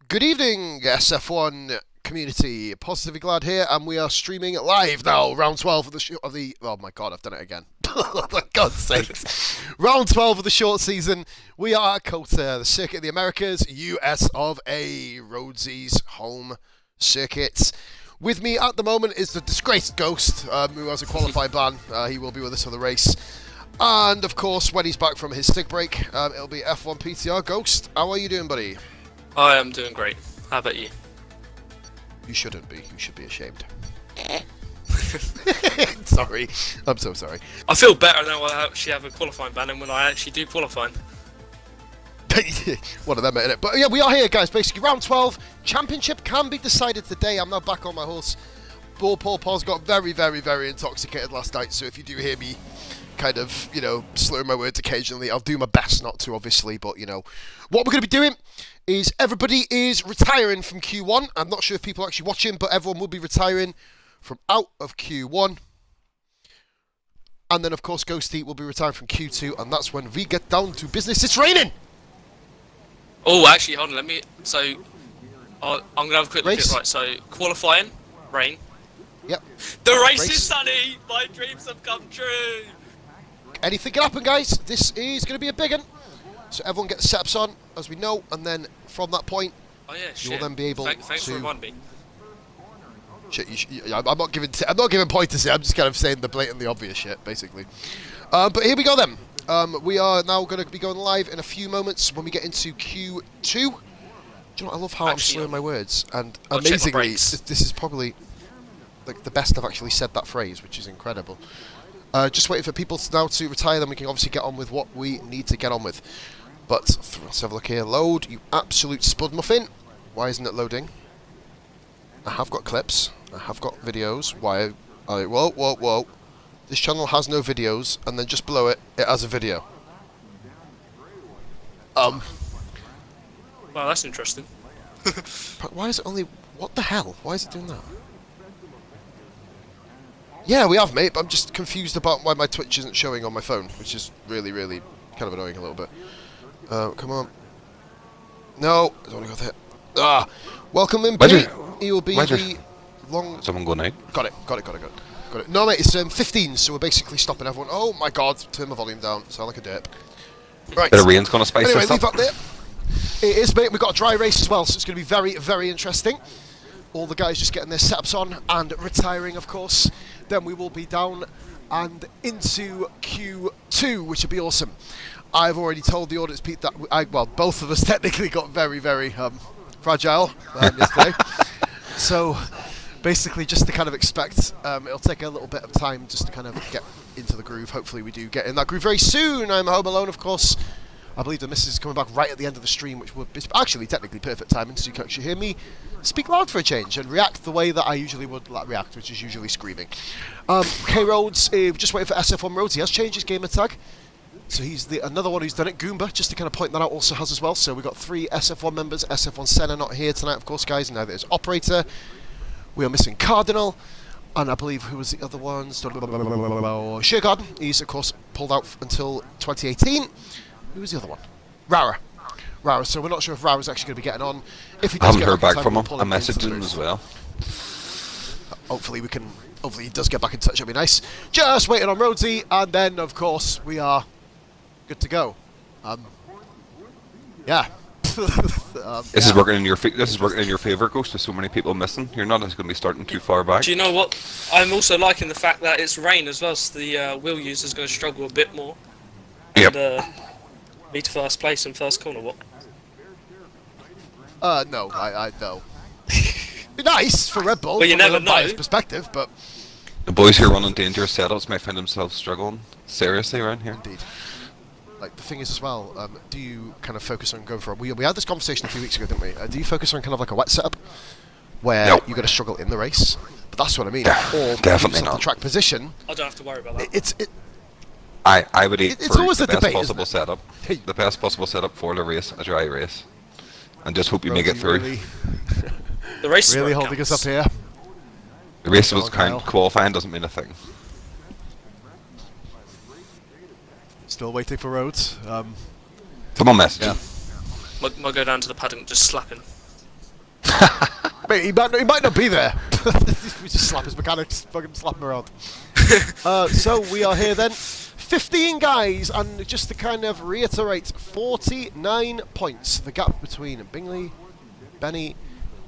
Good evening, SF1 community. Positively Glad here, and we are streaming live now. Round 12 of the. Oh my god, I've done it again. For God's sakes. Round 12 of the short season. We are at COTA, the Circuit of the Americas, US of A, Rhodesy's home circuit. With me at the moment is the disgraced Ghost, who has a qualifying ban. He will be with us for the race. And of course, when he's back from his stick break, it'll be F1 PTR. Ghost, how are you doing, buddy? I am doing great. How about you? You shouldn't be. You should be ashamed. Sorry. I'm so sorry. I feel better now I actually have a qualifying ban and when I actually do qualifying. One of them, isn't it? But yeah, we are here, guys. Basically, round 12. Championship can be decided today. I'm now back on my horse. Paul Paws got very, very, very intoxicated last night, so if you do hear me kind of, slurring my words occasionally, I'll do my best not to, obviously, but, what we're going to be doing is everybody is retiring from Q1. I'm not sure if people are actually watching, but everyone will be retiring from out of Q1. And then, of course, Ghosty will be retiring from Q2, and that's when we get down to business. It's raining! Oh, actually, hold on, so, I'm going to have a quick look at Race? right, so, qualifying, rain. Yep. The race is sunny! My dreams have come true! Anything can happen, guys. This is going to be a big one. So everyone gets setups on, as we know, and then from that point, oh yeah, shit. you'll then be able Thanks to. for reminding me. Shit, I'm not giving pointers here. I'm just kind of saying the blatantly obvious shit, basically. But here we go then. We are now going to be going live in a few moments when we get into Q2. Do you know what? I love how I'm slurring my words, and amazingly, this is probably like the best I've actually said that phrase, which is incredible. Just waiting for people now to retire, then we can obviously get on with what we need to get on with. But let's have a look here. Load, you absolute spud muffin. Why isn't it loading? I have got clips. I have got videos. Why? Whoa. This channel has no videos, and then just below it, it has a video. Well, that's interesting. But why is it only... What the hell? Why is it doing that? Yeah, we have, mate, but I'm just confused about why my Twitch isn't showing on my phone, which is really, really kind of annoying a little bit. Come on. No, I don't want to go there. Ah! Welcome in, Billy. He will be the long... Someone going out? Got it. No, mate, it's 15, so we're basically stopping everyone. Oh, my God. Turn my volume down. Sound like a derp. Right. Bit of rain's going to spice Anyway, this leave up. that there. It is, mate. We've got a dry race as well, so it's going to be very, very interesting. All the guys just getting their setups on and retiring, of course. Then we will be down and into Q2, which will be awesome. I've already told the audience, Pete, that both of us technically got very, very fragile yesterday. So basically, just to kind of expect, it'll take a little bit of time just to kind of get into the groove. Hopefully, we do get in that groove very soon. I'm home alone, of course. I believe the missus is coming back right at the end of the stream, which would be actually technically perfect timing, so you can actually hear me speak loud for a change and react the way that I usually would react, which is usually screaming. K-Rhodes, just waiting for SF1 Rhodes. He has changed his gamer tag, so he's another one who's done it. Goomba, just to kind of point that out, also has as well. So we've got 3 SF1 members. SF1 Senna not here tonight, of course, guys. Neither is Operator. We are missing Cardinal. And I believe, who was the other ones? Sheergarden. He's, of course, pulled out until 2018. Who was the other one? Rara. So we're not sure if Rara's actually going to be getting on. If he does, I haven't heard back from him. I messaged him as well. Hopefully he does get back in touch. It'll be nice. Just waiting on Rhodesy, and then of course we are good to go. Yeah. This is working in your favour, Ghost. With so many people missing, you're not going to be starting too far back. Do you know what? I'm also liking the fact that it's rain as well, so the wheel user's going to struggle a bit more. Yep. And meet first place and first corner, what? No, I know. Be nice for Red Bull, well, you never from a know. biased perspective, but... The boys who are running dangerous setups might find themselves struggling seriously around here. Indeed. Like, the thing is as well, do you kind of focus on going for... We had this conversation a few weeks ago, didn't we? Do you focus on kind of like a wet setup? Where Nope. you're going to struggle in the race? But that's what I mean. Yeah, or definitely not. the track position. I don't have to worry about that. I would eat it's for always the a best debate, possible isn't it? setup. Hey. The best possible setup for the race, a dry race. And just hope you make it through. Really, The race is really where it holding us counts. up here. The race was Kyle. qualifying doesn't mean a thing. Still waiting for Rhodes. Someone messaged Yeah. him. Might go down to the paddock and just slap him. Mate, he might not be there. We just slap his mechanics, fucking slap him around. So we are here then. 15 guys, and just to kind of reiterate, 49 points. The gap between Bingley, Benny.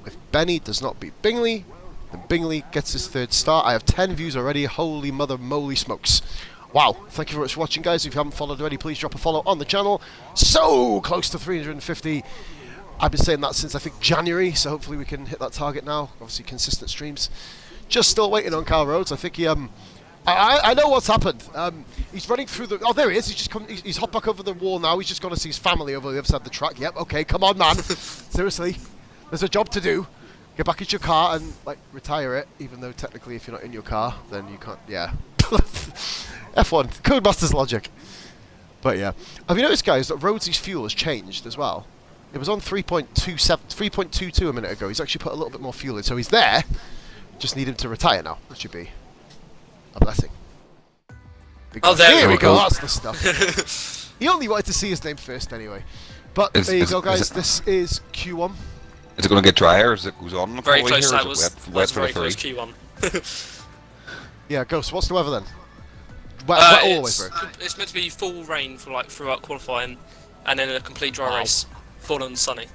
If Benny does not beat Bingley, then Bingley gets his third start. I have 10 views already. Holy mother moly smokes. Wow, thank you very much for watching, guys. If you haven't followed already, please drop a follow on the channel. So close to 350. I've been saying that since, I think, January, so hopefully we can hit that target now. Obviously, consistent streams. Just still waiting on Carl Rhodes. I think he, I know what's happened. He's running through the... Oh, there he is. He's hopped back over the wall now. He's just gone to see his family over the other side of the track. Yep, okay, come on, man. Seriously. There's a job to do. Get back into your car and, like, retire it, even though technically if you're not in your car, then you can't... Yeah. F1. Codemaster's logic. But, yeah. Have you noticed, guys, that Rhodes' fuel has changed as well? It was on 3.22 a minute ago. He's actually put a little bit more fuel in, so he's there. Just need him to retire now. That should be a blessing. Oh, there we go. That's the stuff. He only wanted to see his name first anyway. But there you go, guys. This is Q1. Is it going to get drier as it goes on? Very close. That was very close Q1. Yeah, Ghost. What's the weather then? Wet all the way through. It's meant to be full rain for like throughout qualifying, and then a complete dry race. Full and sunny.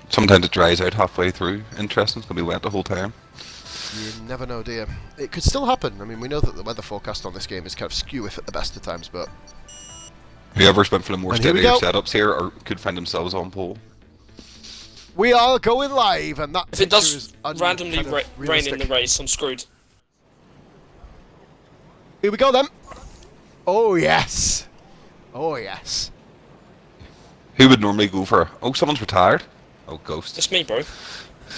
Sometimes it dries out halfway through. Interesting. It's going to be wet the whole time. You never know, dear. It could still happen. I mean, we know that the weather forecast on this game is kind of skew at the best of times, but... Whoever's went for the more steadier setups here or could find themselves on pole. We are going live, and that if it does randomly rain in the race, I'm screwed. Here we go, then. Oh, yes. Oh, yes. Who would normally go for... Oh, someone's retired. Oh, Ghost. It's me, bro.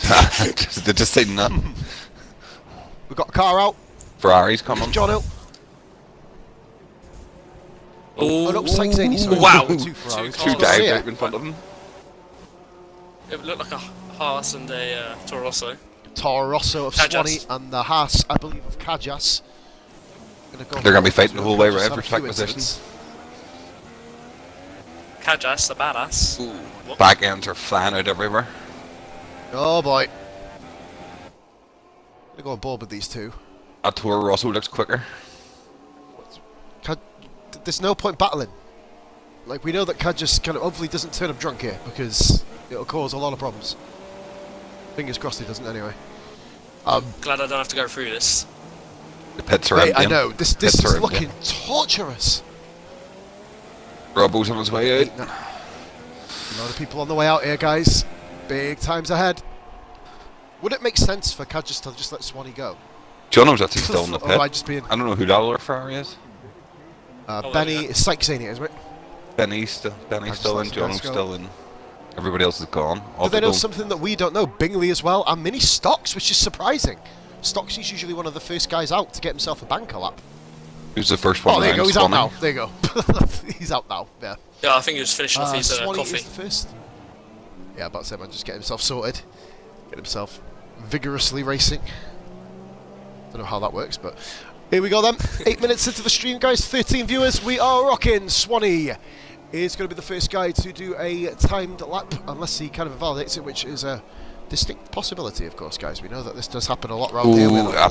They're just saying that. We've got a car out. Ferrari's coming. John Hill. Oh, no, Sykes-Zany, sorry. Wow. Two Ferraris. Two dived out in front of them. It looked like a Haas and a Toro Rosso. Toro Rosso of Swanee and the Haas, I believe, of Kajas. They're going to be fighting the whole way around for track positions. Kajas, the badass. Back ends are flying out everywhere. Oh boy. I'm going to go on board with these two. That Toro Rosso looks quicker. There's no point battling. Like, we know that Kajas kind of hopefully doesn't turn up drunk here, because it'll cause a lot of problems. Fingers crossed he doesn't anyway. Glad I don't have to go through this. The pits are empty. I know, this is looking torturous. Robbo's on his way out. A lot of people on the way out here, guys. Big times ahead. Would it make sense for Kajas to just let Swanee go? Jono's actually still in the pit. I don't know who that other Ferrari is. Benny, Sykes-Zany, isn't it? Benny's still in, Jono's still in. Everybody else is gone. Do they know something that we don't know? Bingley as well, and Mini Stocks, which is surprising. Stocks is usually one of the first guys out to get himself a banker lap. Who's the first one? Oh, there you go, he's out now. There you go. He's out now, yeah. Yeah, I think he was finishing off his Swanee coffee. Is the first. Yeah, about to say, man, just get himself sorted. Get himself vigorously racing. Don't know how that works, but here we go then. 8 minutes into the stream, guys. 13 viewers. We are rocking. Swanee is going to be the first guy to do a timed lap, unless he kind of invalidates it, which is a distinct possibility, of course, guys. We know that this does happen a lot around here. That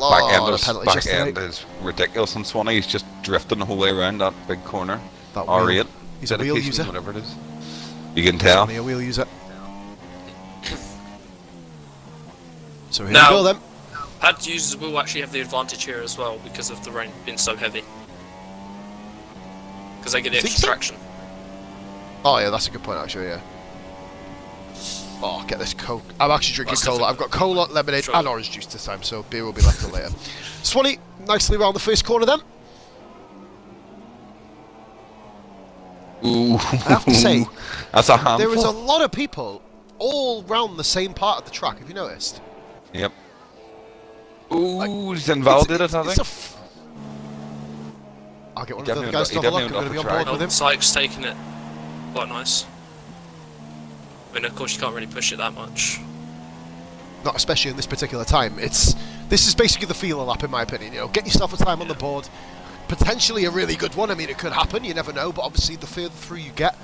back end is ridiculous, and Swanee is just drifting the whole way around that big corner. That R8. He's a wheel user. Whatever it is. You can tell. Swanee, a wheel user. So here we go then. Pad users will actually have the advantage here as well because of the rain being so heavy. Because they get the extra traction. Oh yeah, that's a good point actually, yeah. Oh, get this Coke. I'm actually drinking cola. I've got cola, lemonade and orange juice this time, so beer will be left till later. Swanee, nicely round the first corner then. Ooh. I have to say, that's a handful. there is a lot of people all round the same part of the track, have you noticed? Yep. Ooh, he's invalidated, I think. I'll get one of the other guys to have a look. I'm going to be on board with him. Sykes taking it quite nice. I mean, of course, you can't really push it that much. Not especially in this particular time. This is basically the feeler lap, in my opinion. You know, get yourself a time on the board. Potentially a really good one. I mean, it could happen. You never know. But obviously, the further through you get,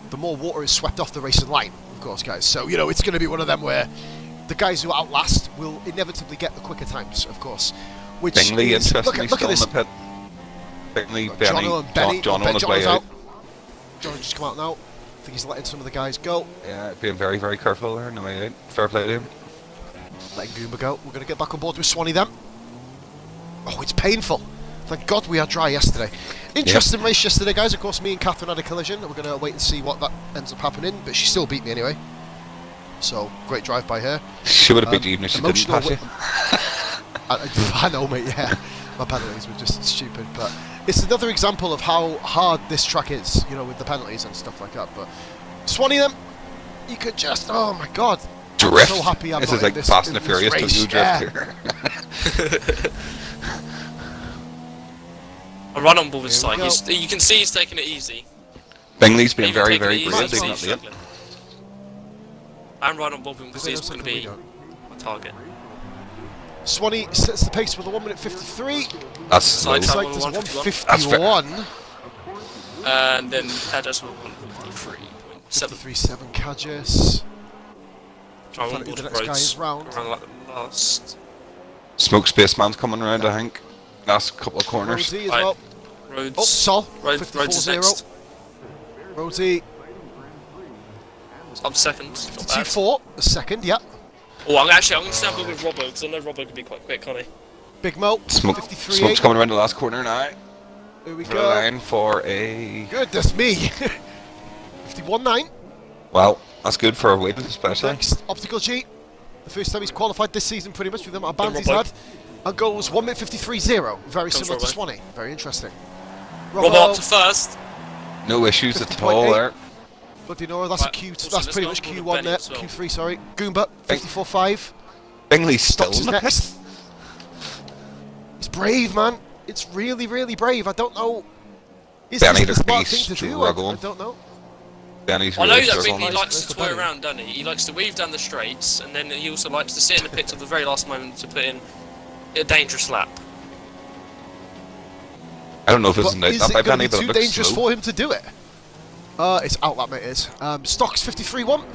the more water is swept off the racing line, of course, guys. So, you know, it's going to be one of them where the guys who outlast will inevitably get the quicker times, of course. Which Bingley, is, interestingly, look at still in this. the pit. Bingley, Benny, Jono and Benny. John on his way out. Jono just come out now. I think he's letting some of the guys go. Yeah, being very, very careful there on the way out. Fair play to him. Letting Goomba go. We're going to get back on board with Swanee then. Oh, it's painful. Thank God we had dry yesterday. Interesting race yesterday, guys. Of course, me and Catherine had a collision. We're going to wait and see what that ends up happening, but she still beat me anyway. So, great drive by her. She would have beat you even if she didn't pass you. I know, mate, yeah. My penalties were just stupid, but it's another example of how hard this track is, you know, with the penalties and stuff like that. But Swanee, them, you could just, oh my God. Drift. I'm so happy I'm this not is like in Fast and the this Furious race. to you drift here. I run on board with Here we Sike. You can see he's taking it easy. Bingley's been Even very, taking very it brave. easy, Taking he's that lead. struggling. I'm right on board because he's going to be my target. Swanee sets the pace with a 1 minute 53. That's slow. Side travel Sike does 151. 151. And then Kajas with 153.7. 53.7 Kajas. I'm on Funny, board the with next guy Rhodes. is round. Around like the last. Smoke Spaceman's coming around, I think. Last couple of corners. Rosie as Right. well. Rhodes. Oh, Sol. Rhodes is 54.0. next. Rosie. I'm second. Not bad. 54. A second, yep. Oh, I'm going to stay on board with Robbo because I know Robbo can be quite quick, can't he? Big Mo. Smoke's 53.8. coming around the last corner now. Here we For go. the line for a... Goodness me. 51.9. Well, that's good for a weight, especially. Next, Optical G. The first time he's qualified this season, pretty much, with the amount of bands he's Robbo. had. And goes 1 minute 53.0. Very Comes similar to Robbo. Swanee. Very interesting. Robbo up to first. No issues at 50.8. all there. Bloody Nora, that's Right, a Q. also That's let's pretty go much on board Q1 with Benny there. as well. Q3, sorry. Goomba, 54.5. Bingley's still Stocks in is the next. pit. It's brave, man. It's really, really brave. I don't know. Is Benny this the to be smart thing to do? I struggling. don't know. Benny's I know really that struggling. Bingley likes Nice to for toy Benny. around, doesn't he? He likes to weave down the straights, and then he also likes to sit in the pits at the very last moment to put in a dangerous lap. I don't know if it's But that is by it going Benny, to but be it too looks dangerous slow. for him to do it? It's outlap, mate, it is. Stocks 53.1.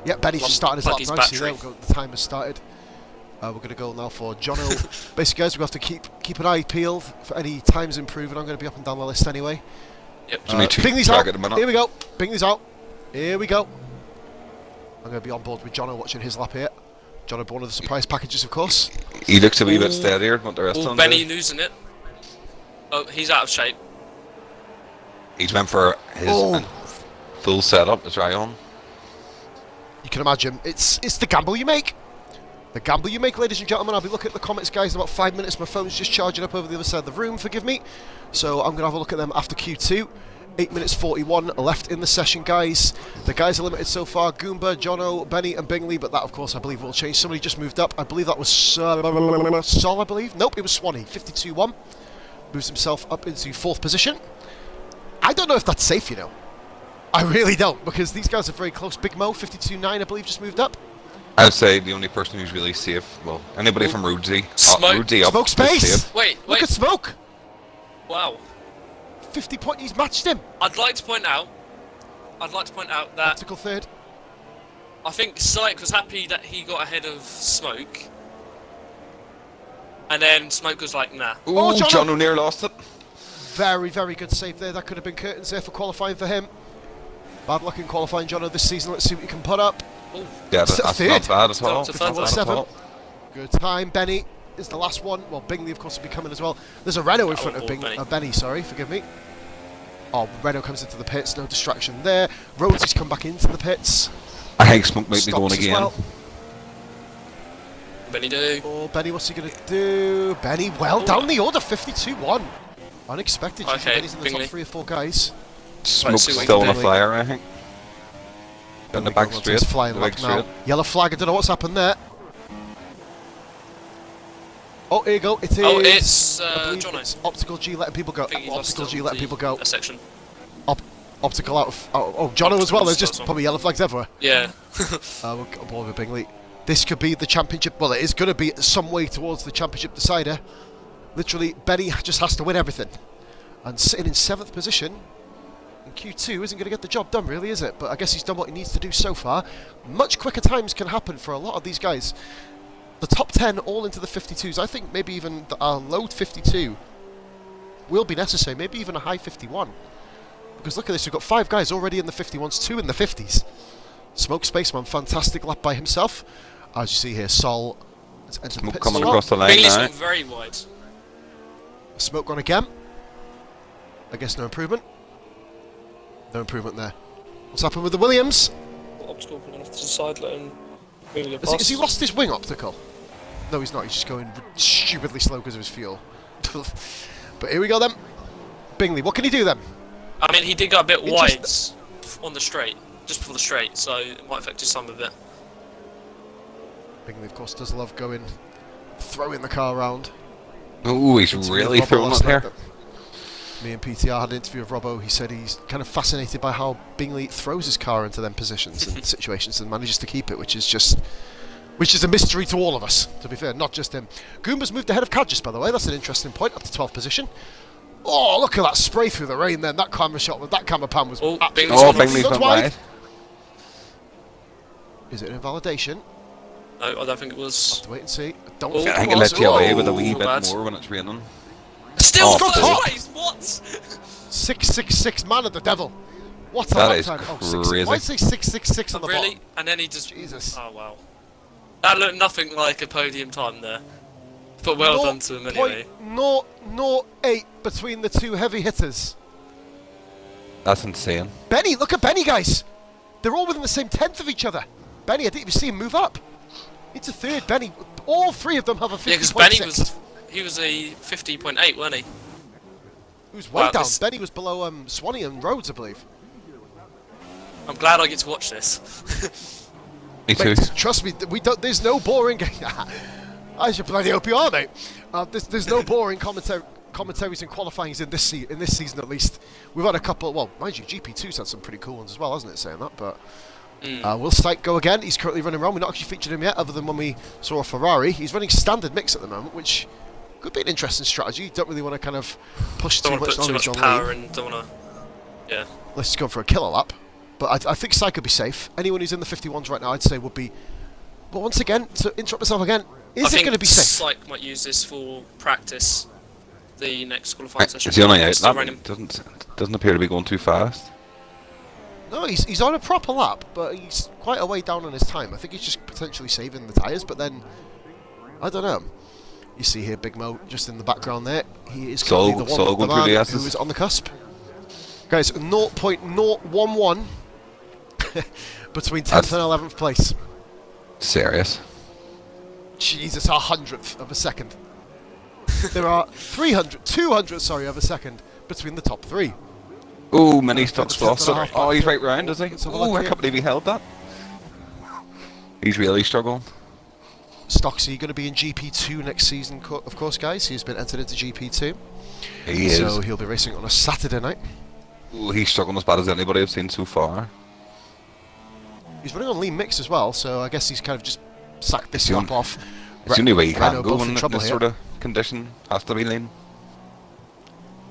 Yeah, Benny's just started his Plug lap his nicely there. battery. The timer started. We're going to go now for Jono. Basically, guys, we have to keep an eye peeled for any times improving. I'm going to be up and down the list anyway. Yep. There's only two Bingley's track out. at the minute. Here we go. Bingley's out. Here we go. I'm going to be on board with Jono watching his lap here. Jono, one of the surprise packages, of course. He looks a wee bit Ooh. steadier than what the rest of Oh, them Benny do. losing it. Oh, he's out of shape. He's went for his Oh. full setup to try on. You can imagine. It's the gamble you make. The gamble you make, ladies and gentlemen. I'll be looking at the comments, guys, in about 5 minutes. My phone's just charging up over the other side of the room, forgive me. So I'm going to have a look at them after Q2. 8 minutes 41 left in the session, guys. The guys are limited so far. Goomba, Jono, Benny and Bingley, but that, of course, I believe will change. Somebody just moved up. I believe that was Sol, I believe. Nope, it was Swanee. 52.1. Moves himself up into 4th position. I don't know if that's safe, you know. I really don't, because these guys are very close. Big Mo, 52.9, I believe, just moved up. I'd say the only person who's really safe, well, anybody from Rhodesy. Smoke. Rhodesy up Smoke is space! safe. Wait, Look at Smoke! Wow. 50 point, he's matched him. I'd like to point out that Optical third. I think Syke was happy that he got ahead of Smoke. And then Smoke was like, nah. Ooh, Oh, John John O'Neill lost it. Very, very good save there. That could have been curtains there for qualifying for him. Bad luck in qualifying, Jono, this season. Let's see what you can put up. Oh, Yeah, It's a that's third. not bad at all. It's a third. Not bad at 7. all. Good time. Benny is the last one. Well, Bingley, of course, will be coming as well. There's a Renault in front of Benny. Benny, sorry, forgive me. Oh, Renault comes into the pits. No distraction there. Rhodesy's come back into the pits. I think Smoke might be Stops going as again. well. Benny do. Oh, Benny, what's he going to do? Benny, well, down the order, 52-1. Unexpected. Okay, Benny's in the Bingley. top 3 or 4 guys. Smoke's see what still he on a can do. flyer, I think. In the back Onto straight. his flying The lap back now. straight. Yellow flag, I don't know what's happened there. Oh, here you go. It is. Oh, it's I believe Jono. it's Optical G letting people go. I think he lost Optical G on letting the- people go. a section. Optical out of. Oh, Jono as well. There's just Optical's on. probably yellow flags everywhere. Yeah. We'll get on board with Bingley. This could be the championship. Well, it is going to be some way towards the championship decider. Literally, Benny just has to win everything. And sitting in 7th position And Q2 isn't going to get the job done, really, is it? But I guess he's done what he needs to do so far. Much quicker times can happen for a lot of these guys. The top 10 all into the 52s. I think maybe even a low 52 will be necessary. Maybe even a high 51. Because look at this, we've got 5 guys already in the 51s, 2 in the 50s. Smoke Spaceman, fantastic lap by himself. As you see here, Sol has entered the pit Coming stop. across the line Bingley's now. gone very wide. Smoke gone again. I guess no improvement. No improvement there. What's happened with the Williams? Obstacle coming off to the side, letting Bingley Has he lost his wing optical? No, he's not. He's just going stupidly slow because of his fuel. But here we go then. Bingley, what can he do then? I mean, he did go a bit wide on the straight, just before the straight, so it might affect his time a bit. Bingley, of course, does love going, throwing the car around. Oh, he's really throwing it here. Me and PTR had an interview with Robbo. He said he's kind of fascinated by how Bingley throws his car into them positions and situations and manages to keep it, which is a mystery to all of us, to be fair, not just him. Goomba's moved ahead of Cadgis, by the way. That's an interesting point, up to 12th position. Oh, look at that spray through the rain then. That camera shot with that camera pan was Bingley's gone wide. Is it an invalidation? No, I don't think it was. Have to wait and see. I don't I think think it it was. lets you away with a Oh, wee bit bad. more when it's raining. Still Oh, first fuck. place. What? 666 man of the devil. What a That lap is time. crazy. Why say 666 on the Really? bottom? And then he just. Jesus. Oh wow. That looked nothing like a podium time there. But well done to him anyway. 0.008 between the two heavy hitters. That's insane. Benny, look at Benny, guys. They're all within the same tenth of each other. Benny, I didn't even see him move up. Into third, Benny. All 3 of them have a 50.6. Yeah, because Benny was a 50.8, wasn't he? He was way Wow, down. this- Benny was below Swanee and Rhodes, I believe. I'm glad I get to watch this. Me too. Mate, trust me, we don't. There's no boring. I should bloody hope you are, mate. There's no boring commentaries and qualifyings in this season at least. We've had a couple. Well, mind you, GP2's had some pretty cool ones as well, hasn't it? Saying that, but will Stike go again? He's currently running around. We've not actually featured him yet, other than when we saw a Ferrari. He's running standard mix at the moment, which could be an interesting strategy. You don't really want to kind of push Don't too want to much put too knowledge much on power lean. and don't want to. Yeah. Let's just go for a killer lap. But I think Stike could be safe. Anyone who's in the 51s right now, I'd say would be. But once again, to interrupt myself again, is it going to be safe? Psych might use this for practice. The next qualifying session. Is he only out? Still That raining. doesn't appear to be going too fast. No, he's on a proper lap, but he's quite a way down on his time. I think he's just potentially saving the tyres, but then I don't know. You see here Big Mo just in the background there. He is currently the Sol one going through the man S's. who is on the cusp. Guys, 0.011 between 10th and 11th place. Serious. Jesus, a 100th of a second. There are 200 of a second between the top 3. Oh, mini stocks lost. Sorry. Oh, he's right round, is he? Let's have a Oh, look I here. can't believe he held that. He's really struggling. Stocksy going to be in GP2 next season, of course, guys. He's been entered into GP2. He is. So he'll be racing on a Saturday night. Ooh, he's struggling as bad as anybody I've seen so far. He's running on lean mix as well, so I guess he's kind of just sacked this It's the lap off. It's the only way he Rhino can go both in in this trouble here. sort of condition. Has to be lean.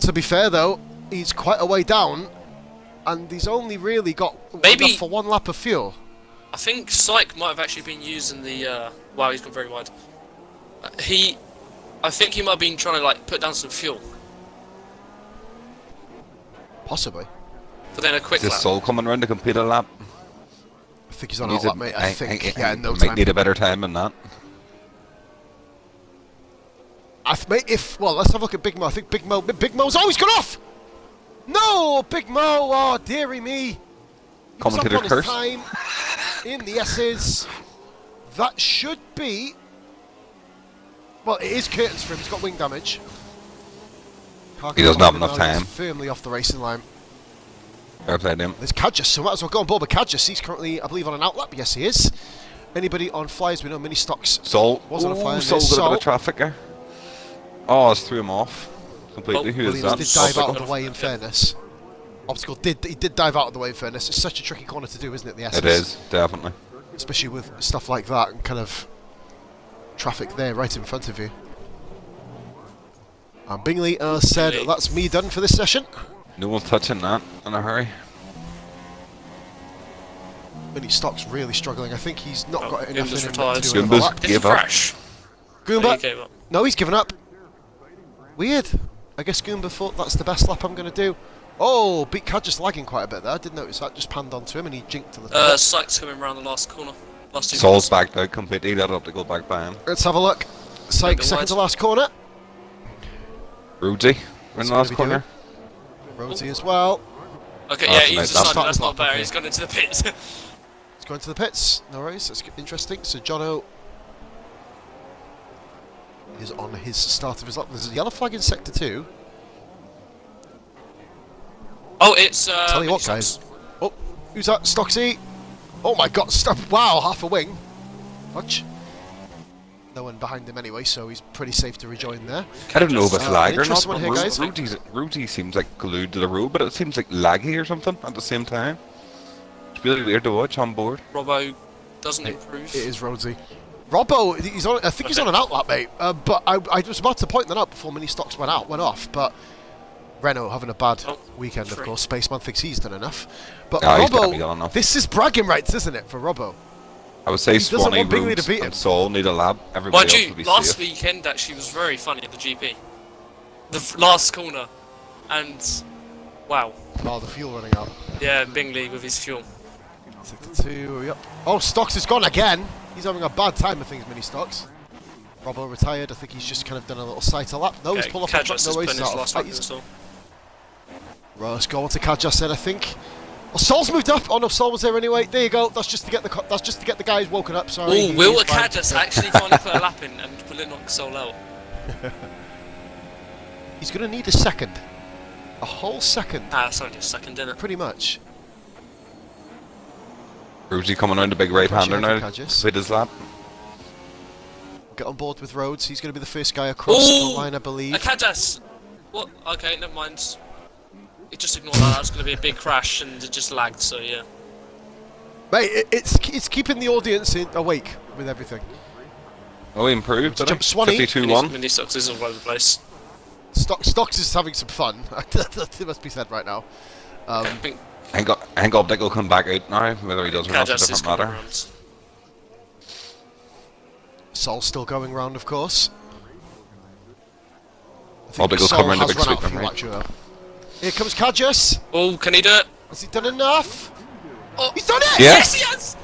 To be fair, though, he's quite a way down, and he's only really got Maybe- enough for 1 lap of fuel. I think Psych might have actually been using the. Wow, he's gone very wide. I think he might have been trying to like put down some fuel, Possibly. but then a quick Is this lap. Sol coming round to complete a lap? I think he's on Needs a lap, mate. I think, yeah, in no might time. need a better time than that. Well, let's have a look at Big Mo. I think Big Mo's always gone off! No, Big Mo, oh, dearie me. He was up Commentator on his curse. time in the S's. That should be... Well, it is curtains for him. He's got wing damage. He doesn't have enough He's time. firmly off the racing line. Fair play to him. There's Cadgis, so might as well go on board with Cadgis. He's currently, I believe, on an outlap. Yes, he is. Anybody on flyers? We know mini stocks. Sol. Wasn't a fire. Sol got a bit Sol. of traffic there. Oh, it's threw him off completely. Oh, Who is Williams that? did dive out of Obstacle. the way, in fairness. Obstacle he did dive out of the way, in fairness. It's such a tricky corner to do, isn't it, the S's? It is, definitely. Especially with stuff like that and kind of traffic there right in front of you. And Bingley said, Bingley. that's me done for this session. No one's touching that in a hurry. Mini Stock's really struggling. I think he's not got enough Goomba's in him retired. to do another Goomba's lap. Did he Give up. crash? He Goomba! gave up. No, he's given up. Weird. I guess Goomba thought that's the best lap I'm going to do. Oh, Beat Cad just lagging quite a bit there. I didn't notice that. Just panned onto him and he jinked to the top. Sykes coming around the last corner. Last two Saul's corners. backed out completely. Let it up to go back by him. Let's have a look. Sykes, second to last corner. Rudesy in What's the last he corner. Rhodesy as well. Okay, Oh, yeah, that's he's nice. decided That's that's not not fair. okay. He's gone into the pits. He's going to the pits. No worries. That's interesting. So Jono is on his start of his lap. There's a yellow flag in sector 2. Oh, it's Tell you what, guys. Oh, who's that? Stocksy. Oh my God! Stop! Wow, half a wing. Watch. No one behind him anyway, so he's pretty safe to rejoin there. I don't know if it's lag or not. interesting one here, guys. Rudesy seems like glued to the road, but it seems like laggy or something at the same time. It's really weird to watch on board. Robbo doesn't improve. It is Rhodesy. Robbo, he's on. I think he's on an outlap, mate. But I was about to point that out before Mini Stocks went off. But Renault having a bad weekend, of free. course. Spaceman thinks he's done enough. But Ah, he's definitely done Robbo, enough. this is bragging rights, isn't it, for Robbo? I would say He doesn't Swanee, want Bingley to Rhodes, beat him. and Saul need a lap. Everybody Mind else you, will be last safe. weekend actually was very funny at the GP. The last corner, and wow, Oh, the fuel running out. yeah, Bingley with his fuel. Sector 2, yep. Oh, Stocks is gone again. He's having a bad time of things, Mini Stocks. Robbo retired. I think he's just kind of done a little sighter lap. No, he's pulled off the track. Kadjas No has way, put he's in his out of last fight. lap as well. Let's go on to Kadjas then, I think. Oh, Saul's moved up. Oh no, Saul was there anyway. There you go. That's just to get the guys woken up. Sorry. Oh, will he's fine. Kadjas actually finally put a lap in and will it knock Sol out? He's going to need a second. A whole second, Ah, it's only a second, isn't it? pretty much. Rudesy coming around the big right-hander Pressure now. onto Kadjas. Played his lap. Get on board with Rhodes. He's going to be the first guy across Ooh, the line, I believe. A Kadjas! What? Okay, never mind. You just ignore that. That's going to be a big crash and it just lagged, so yeah. Mate, it's keeping the audience awake with everything. Oh, he improved. Jump Swanee. 52-1. Mini Stocks is all over the place. Stocks is having some fun. It must be said right now. I think Dick will come back out now. Whether he does or not, it Kadjas is doesn't coming matter. around. Sol's still going round, of course. I Dick will Sol come around the has big run out sweep of then, fuel, right? actually, though. Here comes Kadjas. Oh, can he do it? Has he done enough? Oh, He's done it! Yeah. yes, he has!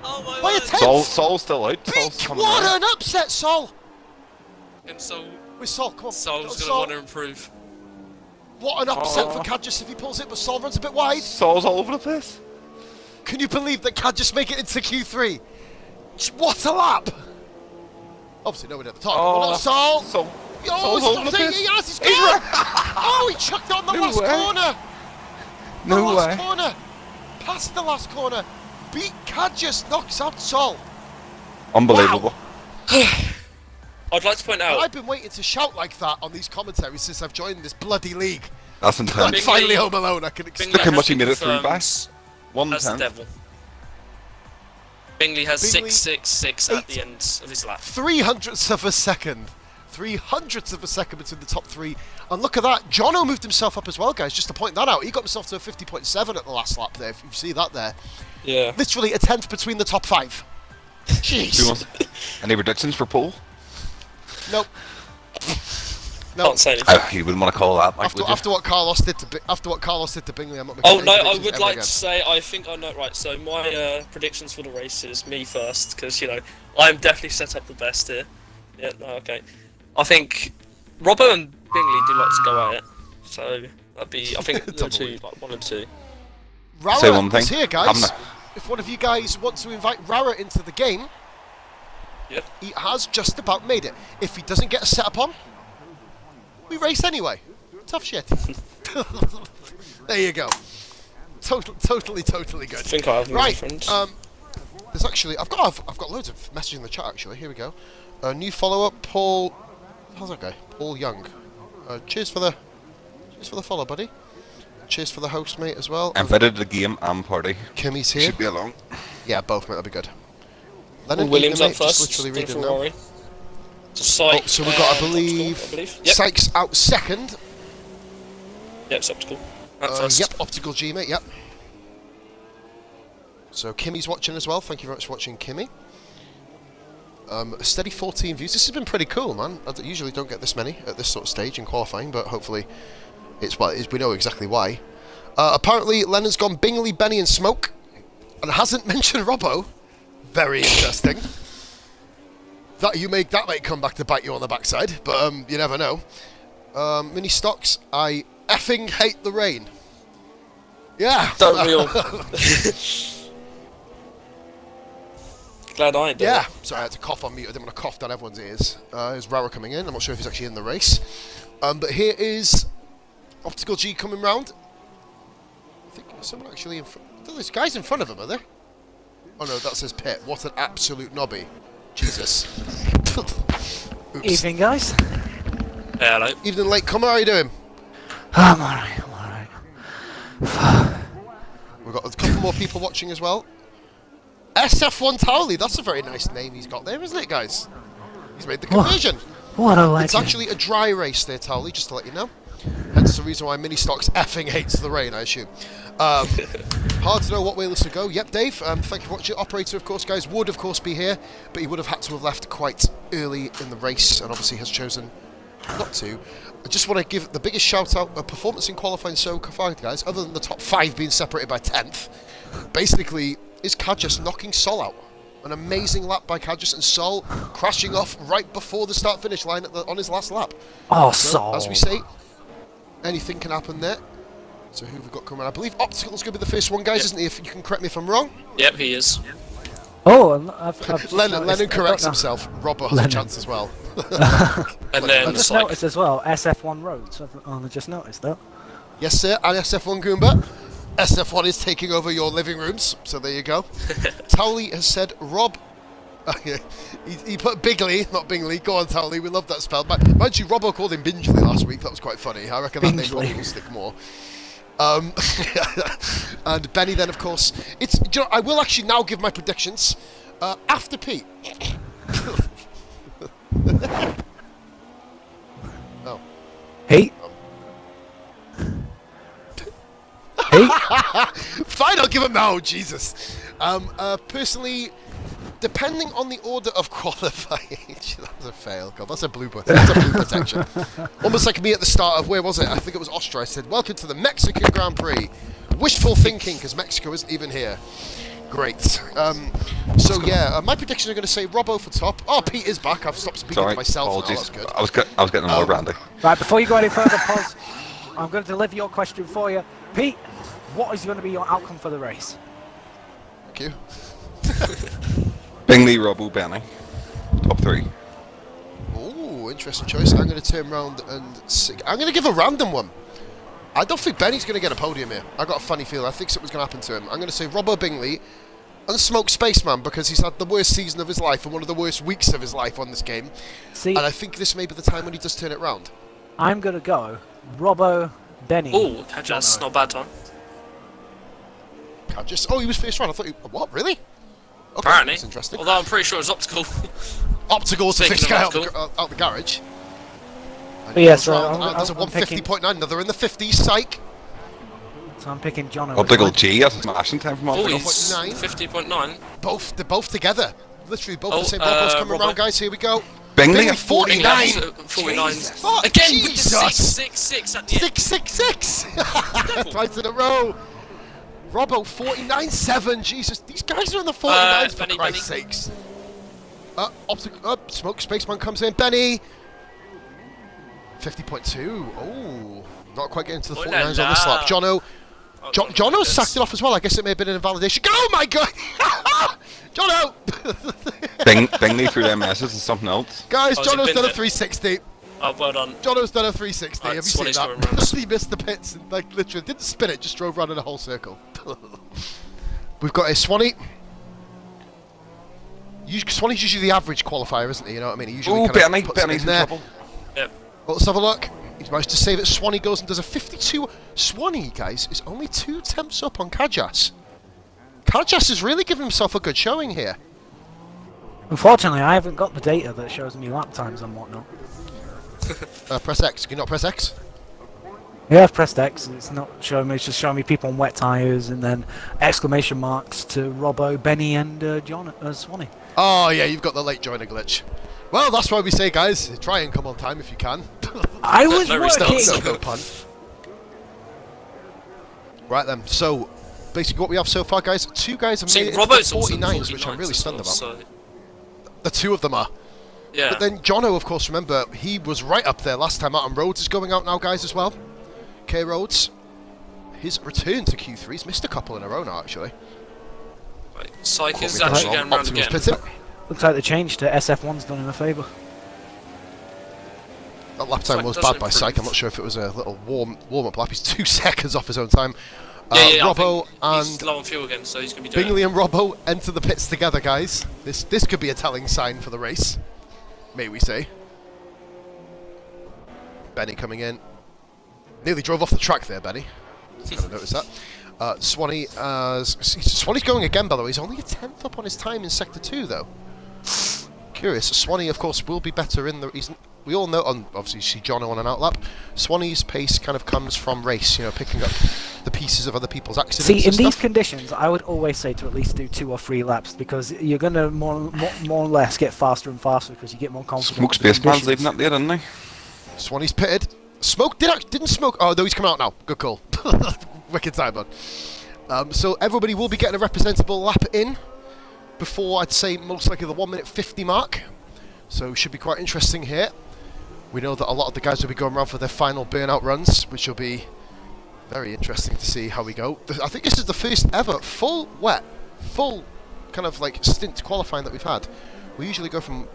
Oh my By a word. tenth! Sol's still out. Sol's Beak, coming what around. an upset, Sol! And so, With Sol, come on. Sol's Go, going to Sol. want to improve. What an upset Oh. for Kadjas if he pulls it, but Sol runs a bit wide. Sol's all over the place. Can you believe that Kadjas make it into Q3? What a lap! Obviously nobody at the top. Oh. Well, not Sol! Sol. Oh, Sol's he's over the taking- place. yes, he's gone! Oh, he chucked it on the No last way. corner! The No last way. corner! Past the last corner! Beat Kadjas, knocks out Sol! Unbelievable. I'd like to point out, I've been waiting to shout like that on these commentaries since I've joined this bloody league. That's I'm intense. Bingley- finally home alone, I can Bingley Look how explain. much has he been made it through by. confirmed 1 as the 10. devil. Bingley has Bingley, 666 at the end of his lap. 300ths of a second. 300ths of a second between the top three. And look at that. Jono moved himself up as well, guys, just to point that out. He got himself to a 50.7 at the last lap there, if you see that there. Yeah. Literally a tenth between the top five. Who Jeez. wants- Any predictions for Paul? Nope. No. Can't say anything. He wouldn't want to call that. Like, After what Carlos did to Bingley, I'm not making Oh any no, I predictions would ever like again. to say I think I know right. So my predictions for the race is me first because you know I'm definitely set up the best here. Yeah, no, okay. I think Robbo and Bingley do like to go at it, so that'd be I think the Double two, lead. like 1 and 2. Rara Say one is thing. here, guys. I'm- If one of you guys want to invite Rara into the game, Yep. he has just about made it. If he doesn't get a setup on, we race anyway. Tough shit. There you go. Totally good. I think I have my Right. friends. There's actually I've got loads of messages in the chat actually. Here we go. New follow up, Paul. How's that guy? Paul Young. Cheers for the follow, buddy. Cheers for the host, mate, as well. Invited to the game and party. Kimmy's here. Should be along. Yeah, both, mate. That'd be good. Williams Eaton, up mate, just first. literally Dean reading now. Ferrari. So Sykes, So we've got, I top believe, score, I believe. Yep. Sykes out second. Yeah, it's optical. At first. Yep, optical G, mate, yep. So Kimmy's watching as well. Thank you very much for watching, Kimmy. A steady 14 views. This has been pretty cool, man. I usually don't get this many at this sort of stage in qualifying, but hopefully it's what it is. We know exactly why. Apparently, Lennon's gone Bingley, Benny, and Smoke, and hasn't mentioned Robbo. Very interesting. That might come back to bite you on the backside, but you never know. Mini stocks. I effing hate the rain. Yeah. Don't we all? Glad I did. Yeah. Sorry, I had to cough on mute. I didn't want to cough down everyone's ears. There's Rara coming in. I'm not sure if he's actually in the race. But here is Optical G coming round. I think there's someone actually in front. There's guys in front of him, are there? Oh no, that says Pit. What an absolute knobby. Jesus. Oops. Evening, guys. Hello. Evening, latecomer. How are you doing? I'm alright. We've got a couple more people watching as well. SF1 Towley, that's a very nice name he's got there, isn't it, guys? He's made the conversion. What a legend. It's actually a dry race there, Towley, just to let you know. Hence the reason why Mini Stocks effing hates the rain, I assume. Hard to know what way this will go. Yep, Dave, thank you for watching. Operator, of course, guys, would, of course, be here, but he would have had to have left quite early in the race, and obviously has chosen not to. I just want to give the biggest shout-out of performance in qualifying so far, guys, other than the top 5 being separated by 10th. Basically, is Kadjas knocking Sol out. An amazing lap by Kadjas, and Sol crashing off right before the start-finish line on his last lap. Oh, So, Sol. as we say, anything can happen there. So who have we got coming? I believe Optical's going to be the first one, guys, Yep. isn't he? If you can correct me if I'm wrong. Yep, he is. Oh, and I've just Lennon noticed- corrects I don't know. himself. Robbo has a Lennon. chance as well. And then I it's just like, noticed as well, SF1 roads. I've only just noticed that. Yes, sir, and SF1 Goomba. SF1 is taking over your living rooms, so there you go. Towley has said, Rob... he put Bigley, not Bingley. Go on, Towley, we love that spell. Mind you, Robbo called him Bingley last week, that was quite funny. I reckon that name will stick more. And Benny then, of course. I will actually now give my predictions. After Pete. Oh. Hey. Hey. Fine, I'll give him now, Jesus. Personally, depending on the order of qualifying, that's a fail. God, that's a blooper. That's a blooper section. Almost like me at the start of, where was it? I think it was Austria. I said, welcome to the Mexican Grand Prix. Wishful thinking, because Mexico isn't even here. Great. So yeah, my predictions are going to say Robbo for top. Oh, Pete is back. I've stopped speaking to myself now. apologies. That's good. I was getting more brandy. Right, before you go any further, pause. I'm going to deliver your question for you. Pete, what is going to be your outcome for the race? Thank you. Bingley, Robbo, Benny. Top 3. Ooh, interesting choice. I'm going to turn around and... I'm going to give a random one. I don't think Benny's going to get a podium here. I got a funny feeling. I think something's going to happen to him. I'm going to say Robbo Bingley and Smoke Spaceman, because he's had the worst season of his life and one of the worst weeks of his life on this game. See, And I think this may be the time when he does turn it round. I'm going to go Robbo, Benny. oh, Kadjas, not a bad time. Oh, he was first round. I thought what, really? Okay, Apparently. that's interesting. Although I'm pretty sure it's optical. Optical to Speaking fix of guy out, optical. out the garage. And But he yeah, goes so round, I'm- and there's a I'm picking- 150.9. Another in the 50s. Psych. So I'm picking Jono. Optical G, that's a smashing time from Oh, Optical. he's 0.9. 50.9. They're both together. Literally both Oh, the same. Robbo's coming Robbo. around, guys. Here we go. Bingley Bingley at 49. 49. Oh, Again, with the Jesus. 666 at the end. 666. Twice in a row. Robbo 49.7. Jesus, these guys are in the 49s for Benny, Christ's sakes. Smoke Spaceman comes in. Benny. 50.2. Oh, not quite getting to the Oh, 49s la on this la. lap. Jono. Oh, Jono's sacked it off as well. I guess it may have been an invalidation. Oh my god! Jono! Bingley through their messes is something else. Guys, Oh, has it Jono's been done a there? 360. Oh, well done. Jono's done a 360. Right, Have you seen Swanee's coming that? round. He missed the pits and literally didn't spin it, just drove around in a whole circle. We've got a Swanee. Swanee's usually the average qualifier, isn't he? You know what I mean? He usually Oh, kind of Benny, puts it Benny's in there. trouble. Yep. Well, let's have a look. He's managed to save it. Swanee goes and does a 52. Swanee, guys, is only 2 tenths up on Kadjas. Kadjas is really giving himself a good showing here. Unfortunately, I haven't got the data that shows me lap times and whatnot. Press X. Can you not press X? Yeah, I've pressed X. It's not showing me. It's just showing me people on wet tyres, and then exclamation marks to Robbo, Benny, and John Swanee. Oh yeah, you've got the late joiner glitch. Well, that's why we say, guys, try and come on time if you can. I was No working. restarts. No pun. Right then, so basically what we have so far, guys, 2 guys have See, made it to Robbo's the also 49s, which I'm really 49s stunned as about. well, so, The 2 of them are. yeah. But then Jono, of course, remember, he was right up there last time out, and Rhodes is going out now, guys, as well. K Rhodes, his return to Q3, he's missed a couple in a row now, actually. Right, Psych is Caught me actually wrong. going round Optimus again. Pitting. Looks like the change to SF1's done him a favour. That lap time Psych was doesn't bad by Psych. improve. I'm not sure if it was a little warm-up lap. He's 2 seconds off his own time. Yeah, I Robbo think and he's low on fuel again, so he's going to be doing Bingley and Robbo enter the pits together, guys. This could be a telling sign for the race, may we say. Benny coming in. Nearly drove off the track there, Benny. I noticed that. Swanee's going again, by the way. He's only a 10th up on his time in Sector 2, though. Curious. Swanee, of course, will be better in the... We all know, obviously, you see Jono on an outlap. Swanee's pace kind of comes from race, picking up the pieces of other people's accidents. See, in and these stuff. conditions, I would always say to at least do 2 or 3 laps, because you're going to more or less get faster and faster because you get more confident. Smoke with the Spaceman's conditions. leaving that there, didn't he? Swanee's pitted. Smoke didn't smoke. Oh no, he's come out now. Good call. Wicked time, man. So everybody will be getting a representable lap in before, I'd say, most likely the 1:50 mark. So it should be quite interesting here. We know that a lot of the guys will be going around for their final burnout runs, which will be very interesting to see how we go. I think this is the first ever full kind of like stint qualifying that we've had. We usually go from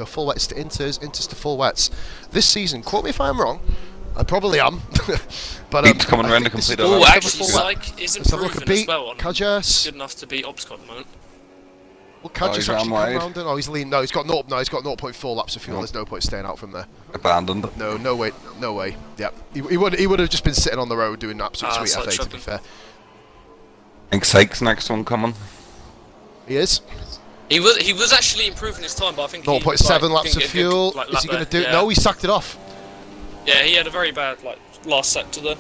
full wets to inters to full wets. This season, quote me if I'm wrong, I probably am. But Beat's coming I around think to this is complete the it. Oh, first ever actually, full wet. Psych is Let's have a look at improving as Beat, well. Kajas. Good enough to beat Opscot at the moment. Will Kajas he's actually ran come wide. round? No, he's lean. No, he's got 0.4 laps of fuel. No. There's no point staying out from there. Abandoned. No way. Yeah, he would have just been sitting on the road doing absolute sweet it's like FA. To be chugging. fair, I think Psych's next one coming. he is. He was actually improving his time, but I think 0.7 laps didn't of get a fuel. good, like, Is lap he going to there. do? Yeah. No, he sacked it off. Yeah, he had a very bad last sector there.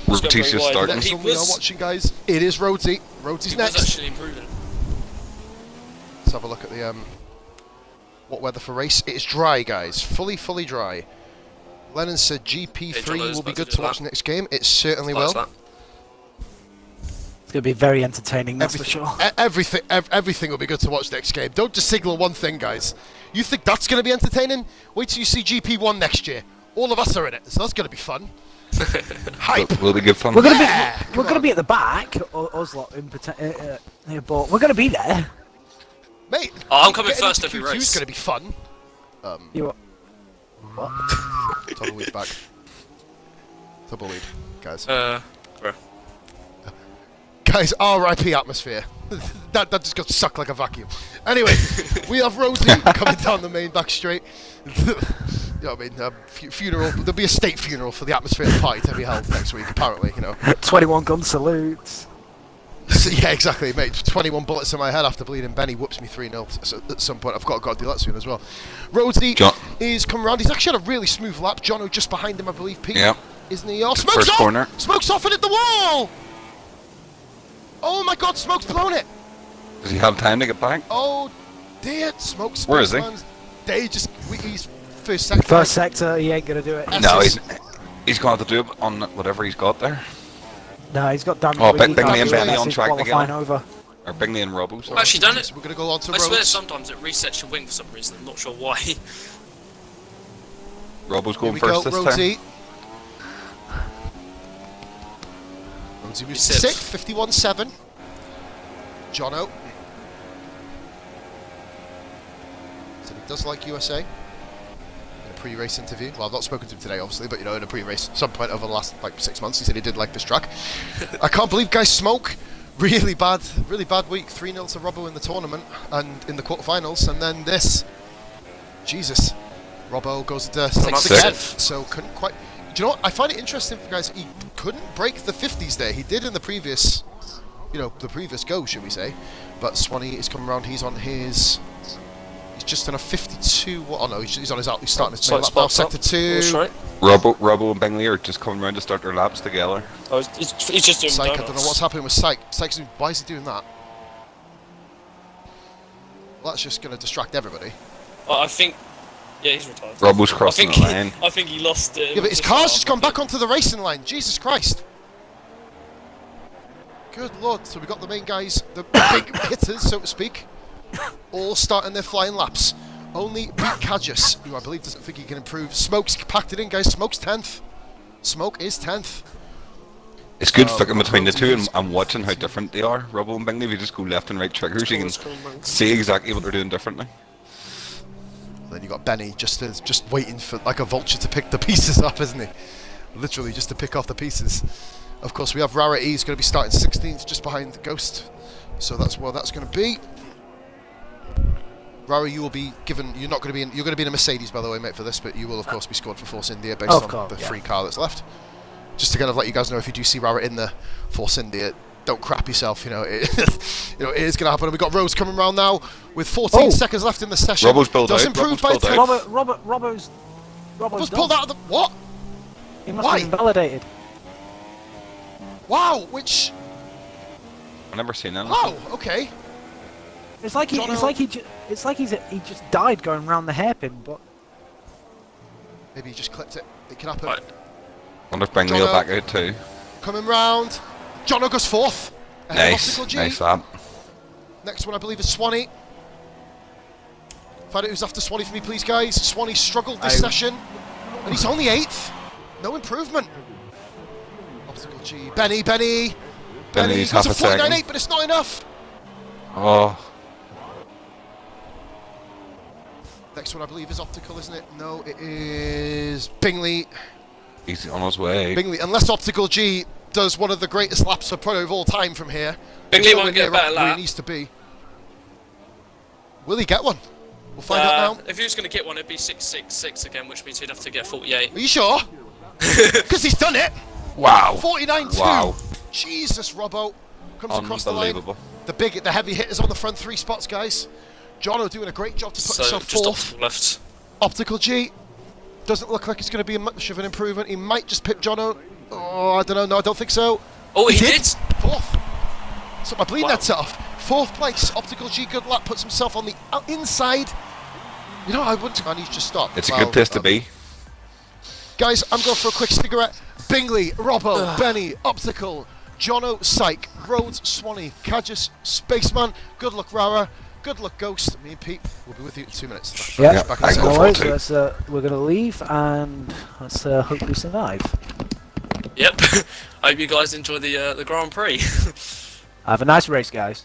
Route going T's very just wide. starting. He Next one we are was- watching, guys. It is Rhodesy. Rhodesy's He was next. actually improving. Let's have a look at the what weather for race. It is dry, guys. Fully dry. Lennon said GP3 Hey, Jono's will be about to good do to watch that. next game. It certainly Like will. that. It's going to be very entertaining, that's for sure. Everything will be good to watch next game. Don't just signal one thing, guys. You think that's going to be entertaining? Wait till you see GP1 next year. All of us are in it, so that's going to be fun. Hype. Will be good fun. We're going to be Yeah, we're come going to on. be at the back, us lot but we're going to be there. Mate, Oh, I'm coming getting first into every Q2 is race. going to be fun. You what? Tumbleweed back. Tumbleweed, guys. Bro. Guys, RIP atmosphere. that just got sucked like a vacuum. Anyway, we have Rosie coming down the main back straight. You know what I mean? Funeral. There'll be a state funeral for the atmosphere of the party to be held next week, apparently, 21 gun salutes. So, yeah, exactly, mate. 21 bullets in my head after bleeding. Benny whoops me 3-0 at some point. I've got to do that soon as well. Rosie is coming around. He's actually had a really smooth lap. Jono just behind him, I believe, Pete. Yeah. Isn't he? Oh, The Smoke's first off! corner. Smoke's off and hit the wall! Oh my god, Smoke's blown it! Does he have time to get back? Oh dear, Smoke's Where is he? He's first sector. First sector, he ain't going to do it. That's No, just- he's going to have to do it on whatever he's got there. No, he's got damage. Oh, he Bingley can't and do it Benny unless on he's track qualifying together. over. Or Bingley and Robbo, sorry. I've actually done it. We're going to go on to I swear Rhodes. sometimes it resets your wing for some reason. I'm not sure why. Robbo's Here going we first go, this time. Rhodesy. Rhodesy was He sips. 6th, 51.7. Jono. So he does like USA. In a pre-race interview. Well, I've not spoken to him today, obviously, but in a pre-race, some point over the last 6 months, he said he did like this track. I can't believe guys Smoke. Really bad week. 3-0 to Robbo in the tournament and in the quarterfinals, and then this. Jesus. Robbo goes to Not 6th bad. again, so couldn't quite. Do you know what? I find it interesting, guys. He couldn't break the 50s there. He did in the previous, the previous go, should we say? But Swanee is coming around. He's on his. He's just in a 52. Oh no, he's on his out. He's starting his So main lap now. sparks up. Sector 2. Straight. Robbo and Bingley are just coming around to start their laps together. Oh, he's just doing Syke, I donuts. don't know what's happening with Syke. Syke's, why is he doing that? Well, that's just going to distract everybody. I think. Yeah, he's retired. Robbo's crossing the line. I think he lost it. Yeah, but his car's just gone back onto the racing line. Jesus Christ. Good lord. So we got the main guys, the big hitters, so to speak, all starting their flying laps. Only beat Kajus, who I believe doesn't think he can improve. Smoke's packed it in, guys. Smoke's 10th. Smoke is 10th. It's good flicking between the two and watching how different they are. Robbo and Bingley, if you just go left and right triggers, you can see exactly what they're doing differently. Then you got Benny just waiting for like a vulture to pick the pieces up, isn't he? Literally just to pick off the pieces. Of course, we have Rarity. He's going to be starting 16th, just behind Ghost. So that's where that's going to be. Rara, you will be given. You're not going to be in. You're going to be in a Mercedes, by the way, mate, for this. But you will, of course, be scored for Force India based on the free car that's left. Just to kind of let you guys know, if you do see Rara in the Force India, don't crap yourself. You know, it is going to happen. And we've got Rose coming around now with 14 seconds left in the session. Robbo's pulled Does out. improve Robbo's by pulled 10. out. Robbo's pulled out of the what? He must Why? have been validated. Wow, which? I've never seen that. Oh, okay. It's like he just died going round the hairpin, but Maybe he just clipped it. It can happen. Right. Wonder if Bingley will Jono. back out too. Coming round. Jono goes 4th. ahead of Nice, Optical G. nice lap. Next one, I believe, is Swanee. Find out who's after Swanee for me, please, guys. Swanee struggled this session, and he's only 8th. No improvement. Optical G. Benny. Benny's goes half to a second. 49.8, but it's not enough. Oh, Next one, I believe, is Optical, isn't it? No, it is Bingley. he's on his way. Bingley, unless Optical G does one of the greatest laps of Proto of all time from here. Bingley he's won't nowhere get a near better where lap. he needs to be. Will he get one? We'll find out now. If he was going to get one, it'd be 666 again, which means he'd have to get 48. Are you sure? Because he's done it. Wow. 49.2. Wow. Jesus, Robbo comes across the line. Unbelievable. The heavy hitters on the front 3 spots, guys. Jono doing a great job to put So himself just 4th. off left. Optical G doesn't look like it's going to be much of an improvement. He might just pip Jono. Oh, I don't know. No, I don't think so. Oh, he did. 4th. So my bleeding Wow. head's off. 4th place. Optical G, good luck. Puts himself on the inside. You know, I wouldn't. I need to just stop. It's a good place to be. Guys, I'm going for a quick cigarette. Bingley, Robbo, Benny, Optical, Jono, Syke, Rhodes, Swanee, Kajus, Spaceman. Good luck, Rara. Good luck, Ghost. Me and Pete will be with you in 2 minutes. yeah. Back I in a go second. for it too. We're gonna leave and let's hope we survive. Yep. I hope you guys enjoy the Grand Prix. Have a nice race, guys.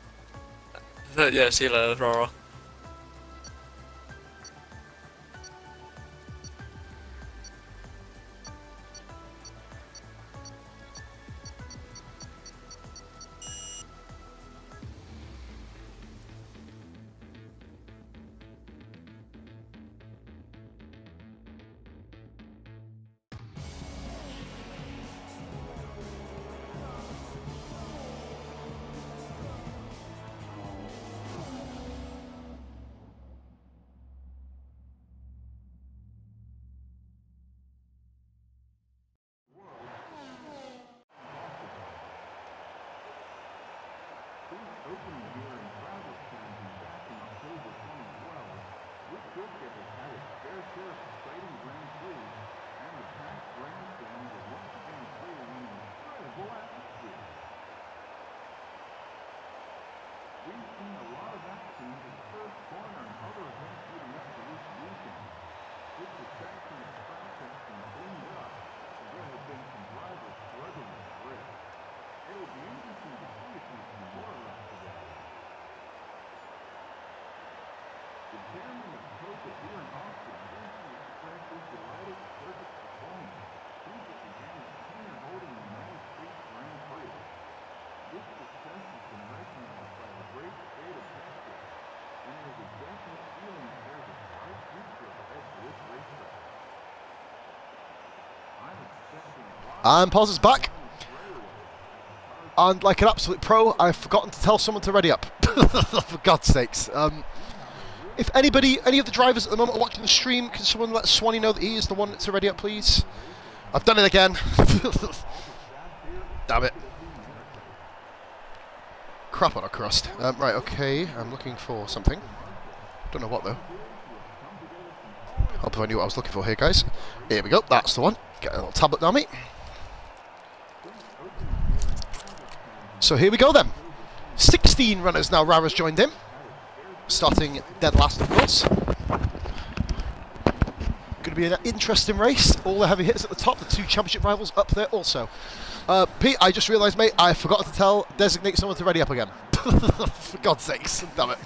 Yeah, see you later, Rara. And Paz is back. And like an absolute pro, I've forgotten to tell someone to ready up. For God's sakes. If any of the drivers at the moment are watching the stream, can someone let Swanee know that he is the one that's ready up, please? I've done it again. Damn it. Crap on a crust. Right, okay. I'm looking for something. Don't know what, though. Hope I knew what I was looking for here, guys. Here we go. That's the one. Get a little tablet down me. So here we go, then. 16 runners now. Rara's joined in. Starting dead last, of course. Going to be an interesting race. All the heavy hitters at the top. The 2 championship rivals up there also. Pete, I just realised, mate, I forgot to designate someone to ready up again. For God's sakes, damn it.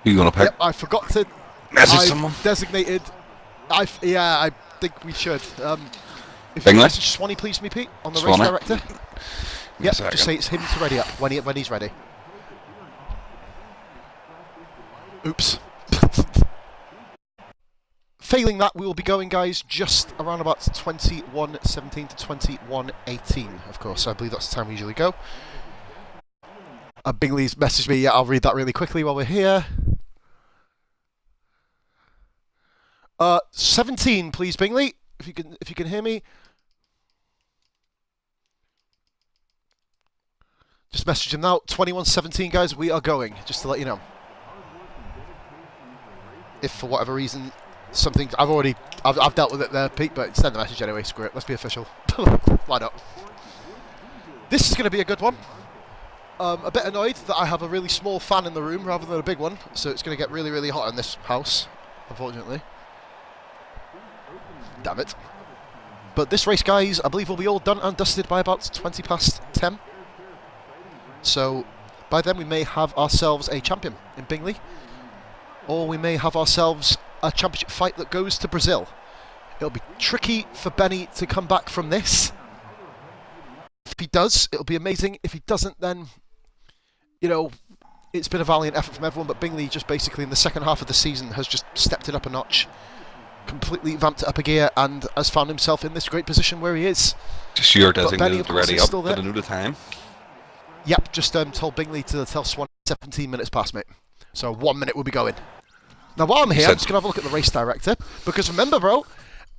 Who you gonna pick? Yep, I forgot to Message someone. Designated. Yeah, I think we should. If Bingley? you message Swanee, please, for me, Pete, on the race director. Yep, just say it's him to ready up when he's ready. Oops. Failing that, we will be going, guys, just around about 21:17 to 21:18, of course. I believe that's the time we usually go. Bingley's messaged me. Yeah, I'll read that really quickly while we're here. 17, please, Bingley, if you can hear me. Just message him now. 21:17, guys. We are going. Just to let you know. If for whatever reason something I've dealt with it there, Pete, but send the message anyway. Screw it. Let's be official. Why not? This is going to be a good one. A bit annoyed that I have a really small fan in the room rather than a big one, so it's going to get really, really hot in this house, unfortunately. Damn it. But this race, guys, I believe will be all done and dusted by about 20 past 10. So by then we may have ourselves a champion in Bingley, or we may have ourselves a championship fight that goes to Brazil. It'll be tricky for Benny to come back from this. If he does, it'll be amazing. If he doesn't, then, you know, it's been a valiant effort from everyone, but Bingley just basically in the second half of the season has just stepped it up a notch, completely vamped it up a gear, and has found himself in this great position where he is. Just your designated Benny, of course, ready is up. still Did there. I know the time? Yep, just told Bingley to tell Swan 17 minutes past, mate. So 1 minute we'll be going. Now, while I'm here, I'm just going to have a look at the race director, because remember, bro,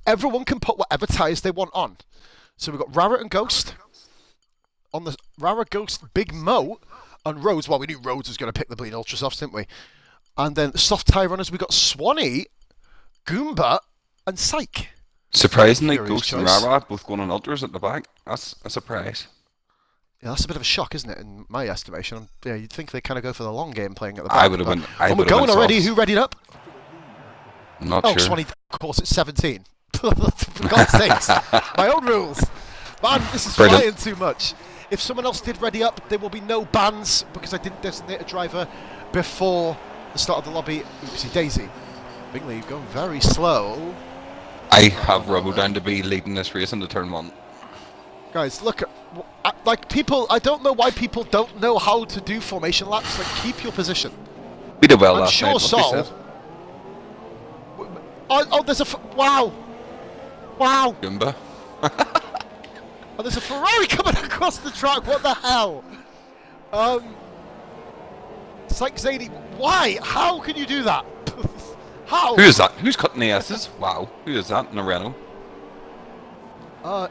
everyone can put whatever tyres they want on. So we've got Rara and Ghost. On the Rara, Ghost, Big Mo, and Rhodes. Well, we knew Rhodes was going to pick the bleeding Ultra Softs, didn't we? And then soft tyre runners, we've got Swanee, Goomba, and Psych. Surprisingly, Curious Ghost and choice. Rara both going on ultras at the back. That's a surprise. Yeah, that's a bit of a shock, isn't it, in my estimation? Yeah, you'd think they kind of go for the long game playing at the back. I would have been. And we're going already. Who readied up? I'm not Oh, sure. Swanee, of course, it's 17. For God's sakes. My own rules. Man, this is Brilliant. flying too much. If someone else did ready up, there will be no bans because I didn't designate a driver before the start of the lobby. Oopsie daisy. Bingley, you're going very slow. I have Robo down to be leading this race into turn 1. Guys, look at, like, people, I don't know why people don't know how to do formation laps. Like, keep your position. We did well I'm last sure night. must be Sol. said. Oh, there's a, wow. Wow. Goomba. Oh, there's a Ferrari coming across the track. What the hell? Psych Zadie, why? How can you do that? How? Who is that? Who's cutting the S's? Wow. Who is that in a Renault?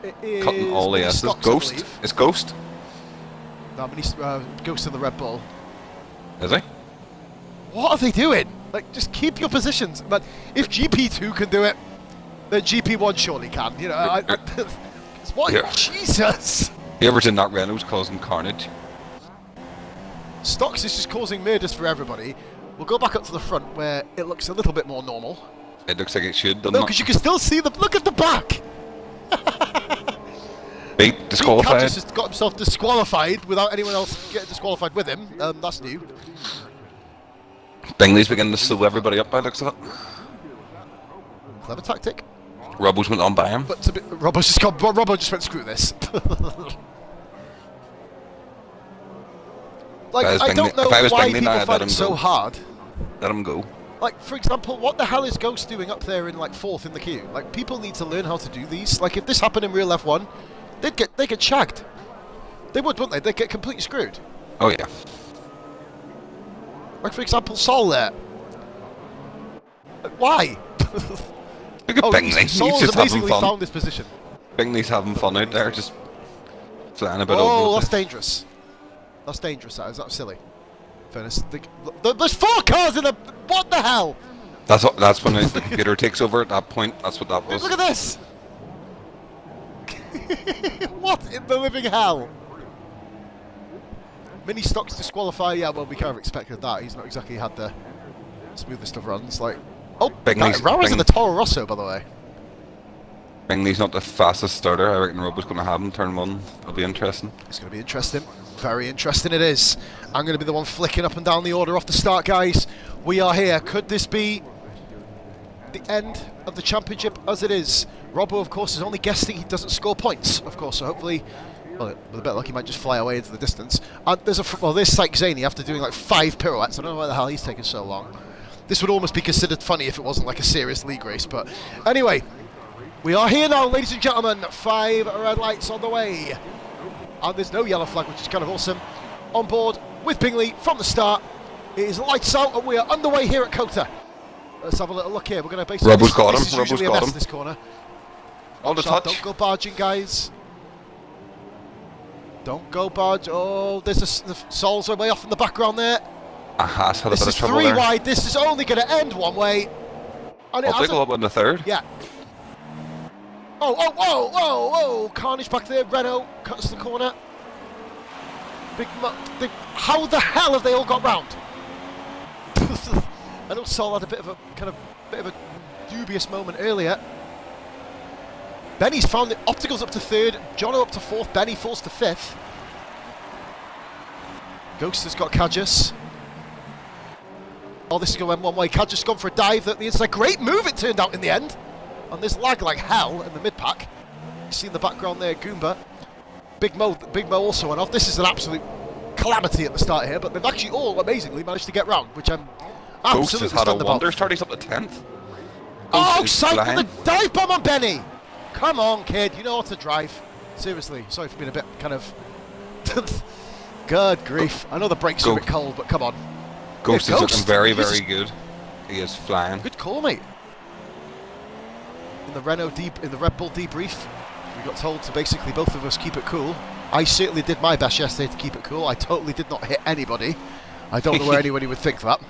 It is Cutting all the Mini S's. Stocks, I Ghost? believe. It's Ghost? No, Ghost in the Red Bull. Is he? What are they doing? Like, just keep your positions. But if GP2 can do it, then GP1 surely can. You know, it's what? Yeah. Jesus! Whoever's in that Renault's causing carnage. Stocks is just causing murders for everybody. We'll go back up to the front where it looks a little bit more normal. It looks like it should, doesn't No, it? because you can still see the. Look at the back! Beat, disqualified. Pete just got himself disqualified without anyone else getting disqualified with him. That's new. Bingley's beginning to slow everybody up by the looks of it. Clever tactic. Robbo's went on by him. But Robbo just went, screw this. Like, If I was I don't Bingley- know if I was why Bingley now, people I'd find let it him so go. hard. Let him go. Like, for example, what the hell is Ghost doing up there in, like, 4th in the queue? Like, people need to learn how to do these. Like, if this happened in real F1, they'd get shagged. They would, wouldn't they? They'd get completely screwed. Oh yeah. Like, for example, Sol there. Why? Look at Bingley. He's Sol's just having amazingly fun. found this position. Bingley's having fun out there, just flying a bit Oh, over. that's dangerous. That's dangerous, that is. That's silly. Fairness. There's 4 cars in the... What the hell? That's when the computer takes over at that point. That's what that was. Look at this! What in the living hell? Mini stocks disqualify. Yeah, well, we kind of expected that. He's not exactly had the smoothest of runs. Like, oh, Rara's in the Toro Rosso, by the way. Bingley's not the fastest starter. I reckon Robo's going to have him turn 1. It'll be interesting. It's going to be interesting. Very interesting it is. I'm going to be the one flicking up and down the order off the start, guys. We are here. Could this be the end of the championship as it is? Robbo, of course, is only guessing he doesn't score points, of course, so hopefully, well, with a bit of luck, he might just fly away into the distance. And there's there's Syke Zaney after doing like 5 pirouettes. I don't know why the hell he's taking so long. This would almost be considered funny if it wasn't like a serious league race, but anyway, we are here now, ladies and gentlemen. 5 red lights on the way. And there's no yellow flag, which is kind of awesome. On board with Bingley from the start. It is lights out, and we are underway here at Kota. Let's have a little look here. We're going to basically... Robo's got him. This is usually a mess, this corner. On the touch. Don't go barging, guys. Don't go barge. Oh, there's the Sols are way off in the background there. Haas had a This bit is of trouble 3 there. wide. This is only going to end one way. And it I'll take a up in the 3rd. Yeah. Oh, whoa. Carnage back there. Renault cuts the corner. How the hell have they all got round? I know Sol had a bit of a dubious moment earlier. Benny's found it. Optical's up to 3rd. Jono up to 4th. Benny falls to 5th. Ghost has got Kajus. Oh, this is going to end one way. Kajus gone for a dive at the inside. Great move it turned out in the end. And there's lag like hell in the mid-pack. You see in the background there, Goomba. Big Mo also went off. This is an absolute calamity at the start here, but they've actually all amazingly managed to get round, which I'm Ghost absolutely has had a stunned about. wonder start. He's up to 10th. Oh, is Syke flying. with the dive bomb on Benny! Come on, kid, you know how to drive. Seriously, sorry for being a bit kind of... Good grief. I know the brakes are a bit cold, but come on. Ghost Yeah, is Ghost, looking very, he's very good. He is flying. Good call, mate. In the Red Bull debrief, we got told to basically both of us keep it cool. I certainly did my best yesterday to keep it cool. I totally did not hit anybody. I don't know where anybody would think that.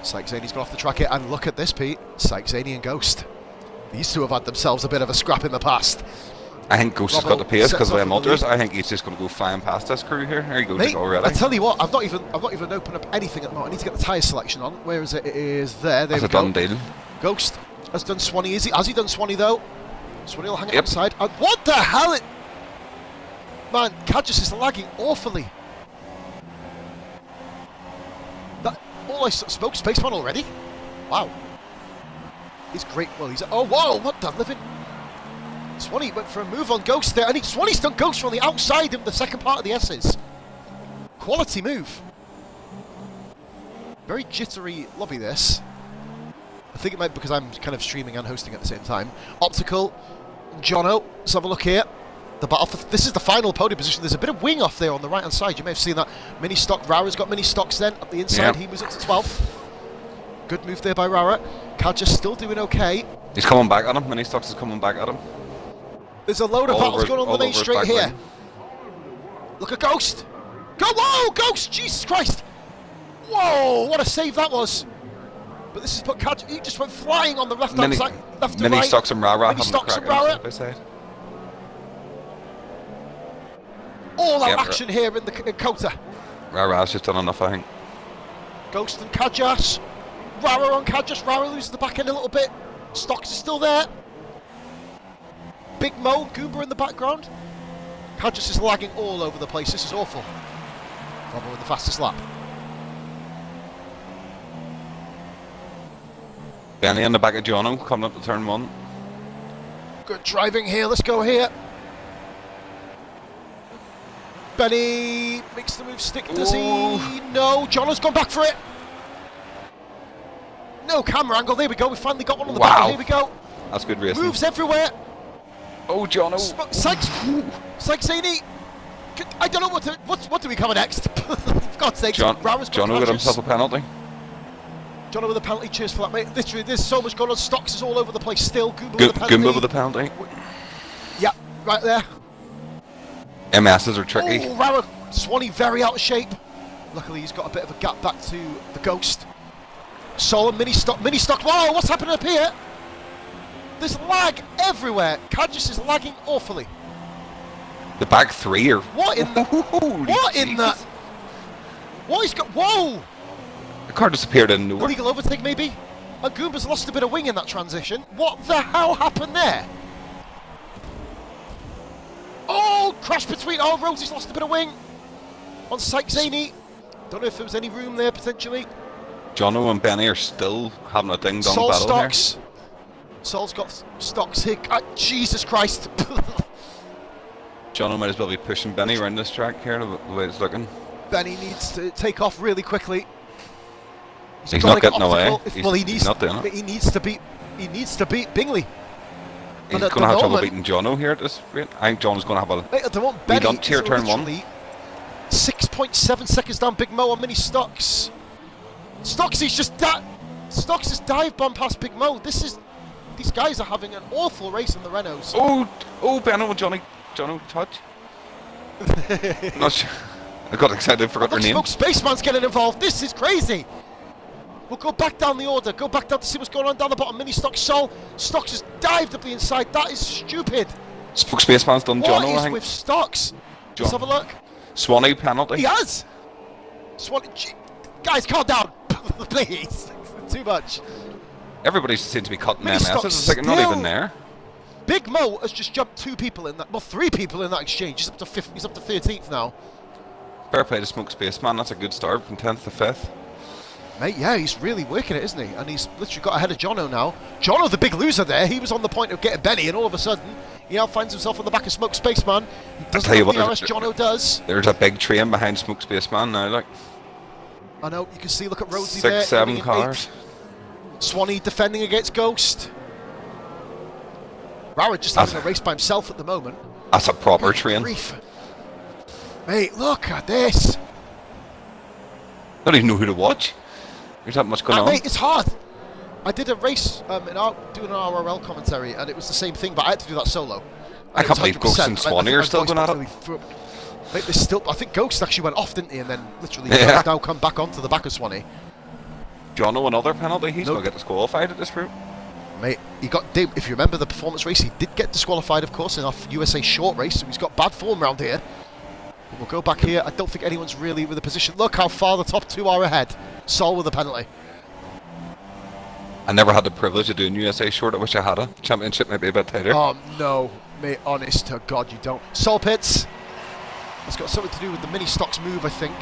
Syke Zaney's gone off the track here, and look at this, Pete. Syke Zaney and Ghost. These two have had themselves a bit of a scrap in the past. I think Ghost has Robbo got the pace because of sets them off with the ultras. lead. I think he's just going to go flying past this crew here. There he goes Mate, already. I tell you what, I've not even opened up anything at the moment. I need to get the tyre selection on. Where is it? It is there. There That's we a go. done deal. Ghost has done Swanee. Has he done Swanee though? Swanee will hang it Yep. outside. And what the hell? Man, Kajus is lagging awfully. That all I spoke Spaceman already. Wow. He's great. Well, he's oh whoa! What the living? Swanee went for a move on Ghost there, and Swanee's done Ghost from the outside of the second part of the S's. Quality move. Very jittery lobby this. I think it might be because I'm kind of streaming and hosting at the same time. Optical, Jono, let's have a look here. The battle for this is the final podium position. There's a bit of wing off there on the right hand side. You may have seen that. Mini stock. Rara's got mini stocks then up the inside. Yep. He moves up to 12th. Good move there by Rara. Kajus still doing okay. He's coming back at him. Mini Stocks is coming back at him. There's a load of All battles over- going on all the main over his straight back here. line. Look at Ghost. Go! Whoa! Ghost! Jesus Christ! Whoa! What a save that was. But this is put Kajus. He just went flying on the left hand side. Left to Mini right. Stocks and Rara Mini having a Stocks crack and Rara. side by side. All our Yep, action here in the in Kota. Rara's just done enough, I think. Ghost and Kajus. Rara on Kajus. Rara loses the back end a little bit. Stocks is still there. Big Mo, Goomba in the background. Kajus is lagging all over the place. This is awful. Robbo with the fastest lap. Benny in the back of Jono coming up to turn 1. Good driving here. Let's go here. Benny makes the move stick. Does he? No. Jono's gone back for it. No camera angle. There we go. We finally got one on the battle. Here we go. That's good racing. Moves everywhere. Oh, Jono. Syke Zaney. I don't know what do we cover next? For God's sake, John got himself a penalty. John with a penalty, cheers for that, mate. Literally, there's so much going on. Stocks is all over the place still. Goomba with a penalty. Goomba with a penalty. Yeah, right there. MSs are tricky. Oh, Rara. Swanee very out of shape. Luckily, he's got a bit of a gap back to the Ghost. Sol and mini stock. Whoa, what's happening up here? There's lag everywhere. Cadgis is lagging awfully. The back three are... What in the... What in the... What he's got... Whoa! The car disappeared in nowhere. Illegal overtake, maybe? And Goomba's lost a bit of wing in that transition. What the hell happened there? Oh, crash between... Oh, Rosie's lost a bit of wing. On Sykes Zaney. Don't know if there was any room there, potentially. Jono and Benny are still having a ding-dong Sol battle Stocks. Sol's got Stocks here. Jesus Christ. Jono might as well be pushing Benny around this track here, the way it's looking. Benny needs to take off really quickly. He's not getting away. He needs not doing it. He needs to beat Bingley. He's going to have trouble beating Jono here at this rate. I think Jono's going to have a... At the moment, Benny lunch here, is turn one. 6.7 seconds down Big Mo on Mini Stocks. Stocks is dive bomb past Big Mo. These guys are having an awful race in the Renaults. Oh, Benno and Jono touch. Not sure. I got excited, forgot their name. Smoke Spaceman's getting involved. This is crazy. We'll go back down the order. Go back down to see what's going on down the bottom. Mini Stocks, Sol. Stocks has dived up the inside. That is stupid. Smoke Spaceman's done Jono, I What is think. with Stocks? Let's have a look. Swanee penalty. He has. Swanee, guys, calm down, please. Too much. Everybody seems to be cutting Mini MSs. Stocks It's like not still- even there. Big Mo has just jumped 2 people in that. Well, 3 people in that exchange. He's up to 5th. He's up to 13th now. Fair play to Smoke Spaceman. That's a good start from 10th to 5th. Mate, yeah, he's really working it, isn't he? And he's literally got ahead of Jono now. Jono, the big loser there. He was on the point of getting Benny, and all of a sudden, he now finds himself on the back of Smoke Spaceman. He doesn't tell you have what, the RS Jono does. There's a big train behind Smoke Spaceman now, like. I know, you can see, look at Rhodesy 6, there. 7 running in cars. 8th. Swanee defending against Ghost. Rara just having a race by himself at the moment. That's a proper train. Grief. Mate, look at this. I don't even know who to watch. There's that much going on. Mate, it's hard. I did a race doing an RRL commentary, and it was the same thing, but I had to do that solo. I can't believe Ghost and Swanee are still going at it. Mate, I think Ghost actually went off, didn't he? And then literally now come back onto the back of Swanee. Jono, another penalty. He's going to get disqualified at this route. Mate, if you remember the performance race, he did get disqualified, of course, in our USA short race, so he's got bad form round here. But we'll go back here. I don't think anyone's really with a position. Look how far the top 2 are ahead. Sol with a penalty. I never had the privilege of doing USA short. I wish I had a championship, maybe a bit tighter. Oh, no. Mate, honest to God, you don't. Sol Pits. That's got something to do with the Mini Stocks move, I think.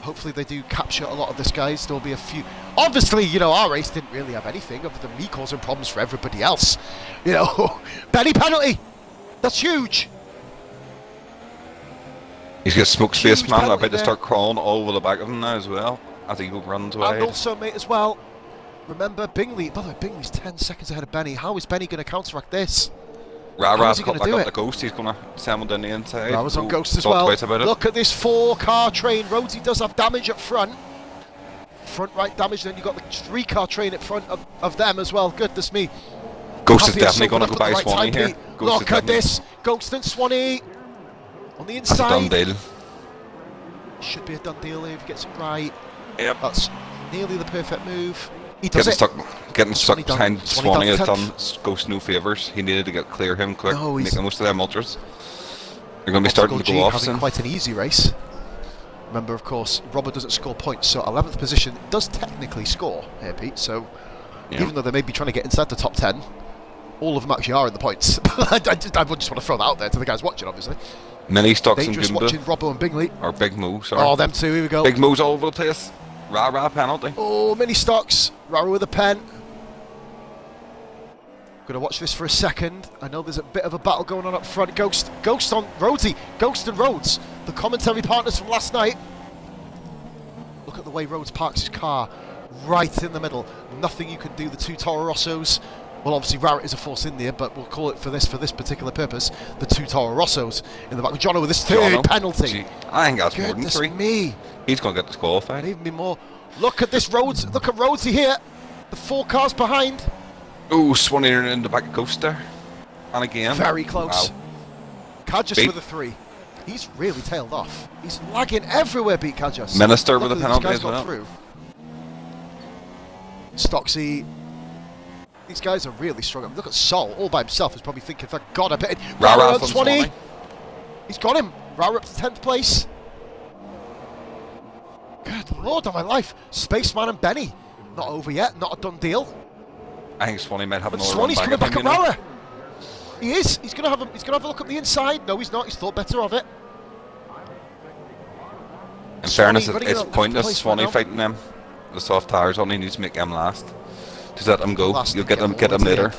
Hopefully they do capture a lot of this, guys. There'll be a few... Obviously, you know, our race didn't really have anything other than me causing problems for everybody else. You know, Benny penalty. That's huge. He's got Smoke Spaceman about penalty to start crawling all over the back of him now as well, as he runs wide. And also, mate, as well, remember Bingley. By the way, Bingley's 10 seconds ahead of Benny. How is Benny going to counteract this? Rara's cut back up the Ghost. He's going to send one down the inside. Rara's on Ghost as well. About Look at this 4-car train. Rhodesy does have damage up front. Front right damage. Then you've got the 3-car train at front of them as well. Goodness me. Ghost is definitely going to go by Swanee here. Look at this. Ghost and Swanee on the inside. That's a done deal. Should be a done deal if he gets it right. Yep. That's nearly the perfect move. He does Getting stuck behind Swanee has done 10th. Ghost no favours. He needed to clear him quick, No, make the most of them ultras. They're going to be starting to go off having soon. quite an easy race. Remember, of course, Robert doesn't score points, so 11th position does technically score here, Pete. So even though they may be trying to get inside the top 10, all of them actually are in the points. I just want to throw that out there to the guys watching, obviously. Mini Stocks and Dangerous Goomba. watching Robbo and Bingley. Or Big Moo, sorry. Oh, them two, here we go. Big Moo's all over the place. Rah penalty. Oh, Mini Stocks. Rara with a pen. Gonna watch this for a second. I know there's a bit of a battle going on up front. Ghost on Rhodesy. Ghost and Rhodes, the commentary partners from last night. Look at the way Rhodes parks his car right in the middle. Nothing you can do. The 2 Toro Rossos Well, obviously Rarrett is a force in there, but we'll call it for this particular purpose, the 2 Toro Rossos in the back. Jono with his third Jono. penalty. Gee, I think that's more than Goodness 3. me. He's going to get disqualified. And even be more. Look at this Rhodes. Look at Rhodesy here. The 4 cars behind. Oh, Swanee in the back of Ghost there. And again. Very close. Wow. Kadjas Beat. with a 3. He's really tailed off. He's lagging everywhere, beat Kadjas. Minister with a Luckily, these penalty guys as got well. through. Stocksy. These guys are really struggling. Look at Sol, all by himself, is probably thinking, thank God I bet it. Rara Rara from Swanee. Swanee. He's got him. Rara up to 10th place. Good Lord of my life. Spaceman and Benny. Not over yet, not a done deal. I think Swanee might have But another Swanee's run coming back him, at you know. Rara. He is. He's gonna have a look at the inside. No, he's not. He's thought better of it. In fairness, running it's in a pointless place Swanee right now. fighting them. The soft tires only needs to make them last. Just let them go. Last You'll and get them all the way to the later. end.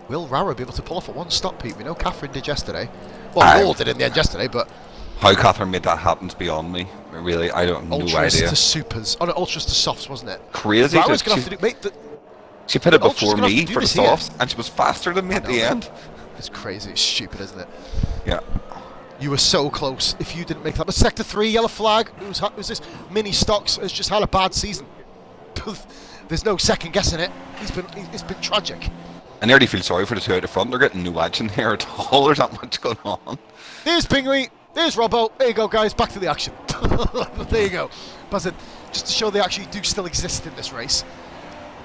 Will Rara be able to pull off a one-stop, Pete? We know Catherine did yesterday. Well, Lord did in the end yesterday, but How Catherine made that happen is beyond me. Really, I don't have no ultras idea. to supers. Oh no, ultras to softs, wasn't it? Crazy. Rara's that going to have she, to do... Mate, she put it Ultra's before gonna have me to do for the this here. softs, and she was faster than me at the know. end. it's crazy. It's stupid, isn't it? Yeah. You were so close if you didn't make that. But Sector 3, yellow flag. Who's this? Mini Stocks has just had a bad season. There's no second guessing it. It's been tragic. I nearly feel sorry for the 2 out the front. They're getting no action here at all. There's not much going on. There's Bingley. There's Robbo. There you go, guys. Back to the action. There you go. Buzzing. Just to show they actually do still exist in this race.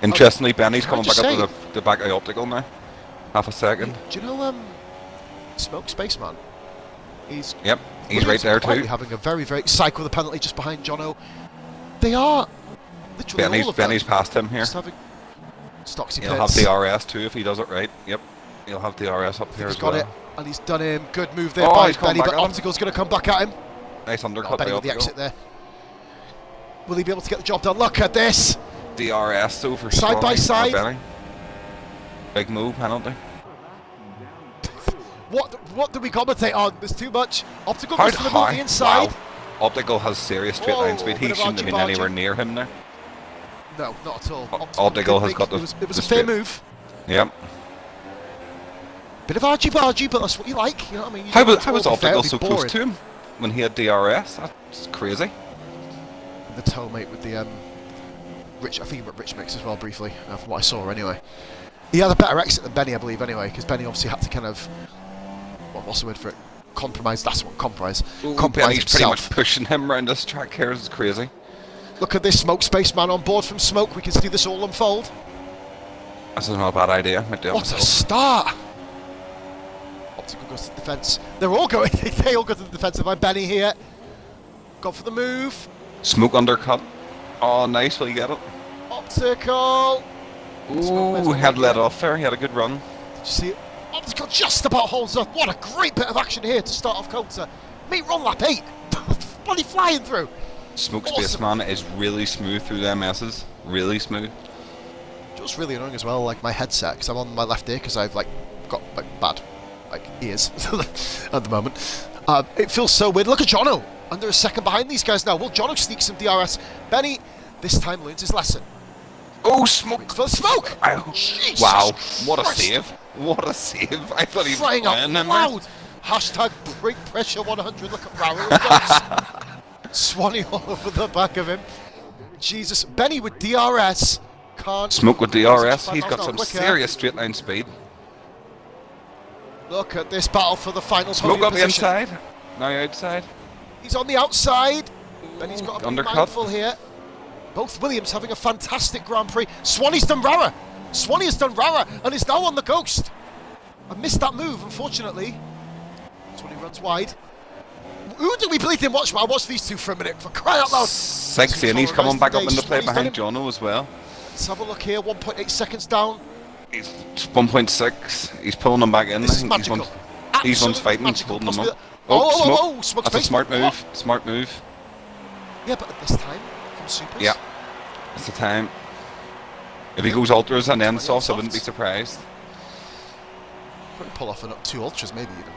Interestingly, Benny's Can I coming back just up to the back of the optical now. Half a second. Do you know Smoke Spaceman? He's Williams right there quietly too. having a very, very cycle the penalty just behind Jono. They are literally all of them Benny's past him here. just having Stocksy He'll have the RS too if he does it right. Yep. He'll have the RS up here He's as got well. it, and he's done him. Good move there Oh, by he's coming Benny, back but at him. Optical's going to come back at him. Nice Oh, undercut Benny by with the optical. exit there. Will he be able to get the job done? Look at this. DRS though for Side by Swanee, side. Benny. Big move penalty. What do we commentate on? There's too much. Optical goes for the move high? on the inside. Wow. Optical has serious straight line Whoa, speed. bit He of shouldn't have been argy-bargy. anywhere near him there. No, not at all. Optical did has got the- It was the a fair straight- move. Yep. Bit of argy-bargy, but that's what you like. You know what I mean? You How don't was, want it how was to all be fair, Optical it'd so be close boring. to him when he had DRS? That's crazy. The toe mate with the Rich. I think he went Rich Mix as well briefly, from what I saw anyway. He had a better exit than Benny, I believe, anyway, because Benny obviously had to kind of, what's the word for it? Compromise. That's what compromise. Compromise Benny's pretty himself. much pushing him around this track here. It's crazy. Look at this Smoke Spaceman on board from Smoke. We can see this all unfold. That's not a bad idea. Might do it What a myself. start! Optical goes to the defence. They're all going. They all go to the defensive line. Benny here. Gone for the move. Smoke undercut. Oh, nice. Will you get it? Optical. Ooh, he had let off there. He had a good run. Did you see it? Optical just about holds up. What a great bit of action here to start off Coulter. Meet run lap 8. Bloody flying through. Smoke Awesome. Spaceman is really smooth through the MSs. Really smooth. Just really annoying as well, like my headset, because I'm on my left ear, because I've like got like bad like ears at the moment. It feels so weird. Look at Jono under a second behind these guys now. Will Jono sneak some DRS? Benny this time learns his lesson. Oh, Smoke! Waits for the smoke. Ow. Jesus Wow, what a Christ. save! What a save! I thought he was Flying out flying in there. loud. Hashtag break pressure 100. Look at Rowell. Swanee all over the back of him. Jesus, Benny with DRS can't. Smoke with DRS. He's 5 got miles some an hour quicker. serious straight line speed. Look at this battle for the final Smoke podium up the position. inside. Now outside. He's on the outside. Benny's got to be Undercut. mindful here. Both Williams having a fantastic Grand Prix. Swanee's done Rara. Swanee has done Rara and is now on the Ghost. I missed that move, unfortunately. Swanee runs wide. Who do we bleed in watch? I watched these two for a minute. For crying out loud. Sexy, and he's Two coming back up Torres into play today. behind Jono as well. Let's have a look here. 1.8 seconds down. He's 1.6. He's pulling them back in. This I is think magical. these one's Absolutely fighting. He's magical. holding them Possibly- up. Oh, Smoke. Smoke That's a Space. smart move. What? Smart move. Yeah, but at this time, from Supers. Yeah. That's the time. If he goes ultras and then softs, I wouldn't be surprised. Probably pull off 2 ultras, maybe even.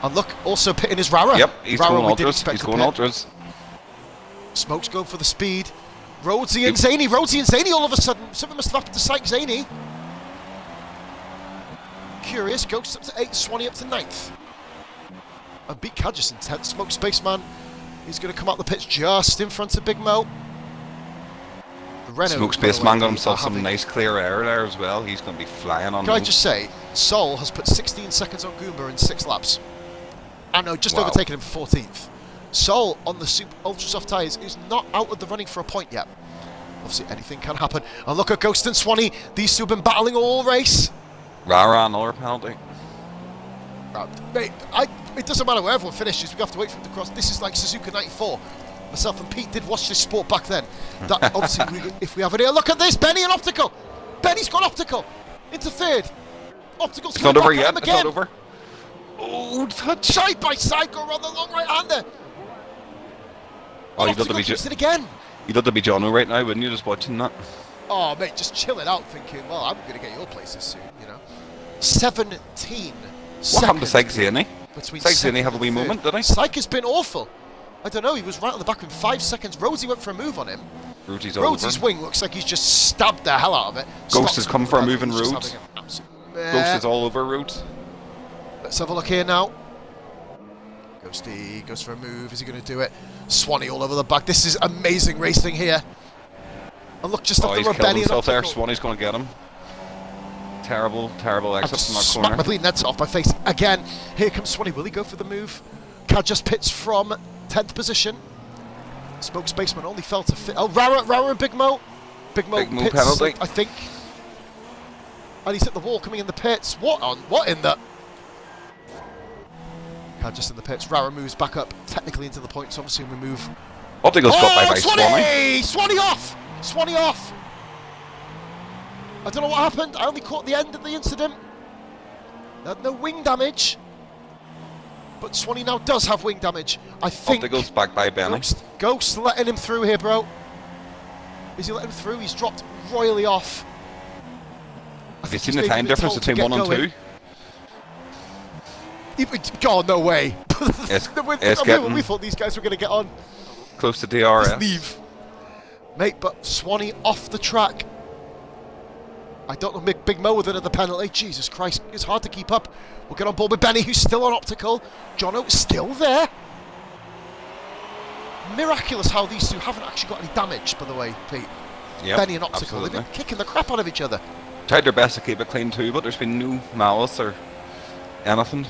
And look, also pitting his Rara. Yep, he's Rara going we didn't ultras. expect He's to going pit. ultras. Smoke's going for the speed. Rhodesy and Zaney. Rhodesy and Zaney all of a sudden. Something must have happened to Psych Zaney. Curious. Ghost up to 8th. Swanee up to 9th. And beat Cadgis in 10th. Smoke Spaceman. He's going to come out the pitch just in front of Big Mo. Smoke Spaceman got himself some nice clear air there as well. He's going to be flying on. Can I just say, Sol has put 16 seconds on Goomba in 6 laps. I know, just overtaken him for 14th. Sol on the Super Ultra Soft tyres is not out of the running for a point yet. Obviously, anything can happen. And look at Ghost and Swanee. These two have been battling all race. Rara, another penalty. Mate, it doesn't matter where everyone finishes. We have to wait for him to cross. This is like Suzuka 94. Myself and Pete did watch this sport back then. That obviously, if we have it here, look at this. Benny and Optical. Benny's got Optical into 3rd. Optical's it's not over yet. It's not over. Oh, touch. Side by side, go around the long right-hander. Oh, you'd love to be it again. You'd love to be Jono right now, wouldn't you? Just watching that. Oh, mate, just chilling out, thinking, well, I'm going to get your places soon. You know, 17. What happened to Psych Zaney? Psych Zaney have a wee moment, did he? Psych has been awful. I don't know, he was right on the back in 5 seconds. Rhodesy went for a move on him. Rhodesy's wing looks like he's just stabbed the hell out of it. Ghost has come for a move in Rhodes. Ghost is all over Rhodes. Let's have a look here now. Ghosty goes for a move. Is he going to do it? Swanee all over the back. This is amazing racing here. And look, just after he's killed himself there. Optical. Swanee's going to get him. Terrible, terrible exit from that smack corner. My bleeding nets off my face again. Here comes Swanee. Will he go for the move? Cad just pits from 10th position. Smoke Spaceman only fell to oh, Rara and Big Mo. Big Mo pits, penalty, I think. And he's hit the wall coming in the pits. What in the? Cad just in the pits. Rara moves back up technically into the point, so obviously we move. Optical's got by Swanee! Swanee off! Swanee off! I don't know what happened. I only caught the end of the incident. They had no wing damage. But Swanee now does have wing damage. I think. Optical's back by Benny. Ghost letting him through here, bro. Is he letting him through? He's dropped royally off. Have you seen the time difference between 1 and 2? God, no way. We thought these guys were going to get on. Close to DRS. Just leave. Mate, but Swanee off the track. I don't know, Big Mo with another penalty. Jesus Christ, it's hard to keep up. We'll get on board with Benny, who's still on Optical. Jono still there. Miraculous how these two haven't actually got any damage, by the way, Pete. Yep, Benny and Optical, absolutely. they've been kicking the crap out of each other. Tried their best to keep it clean too, but there's been no malice or anything.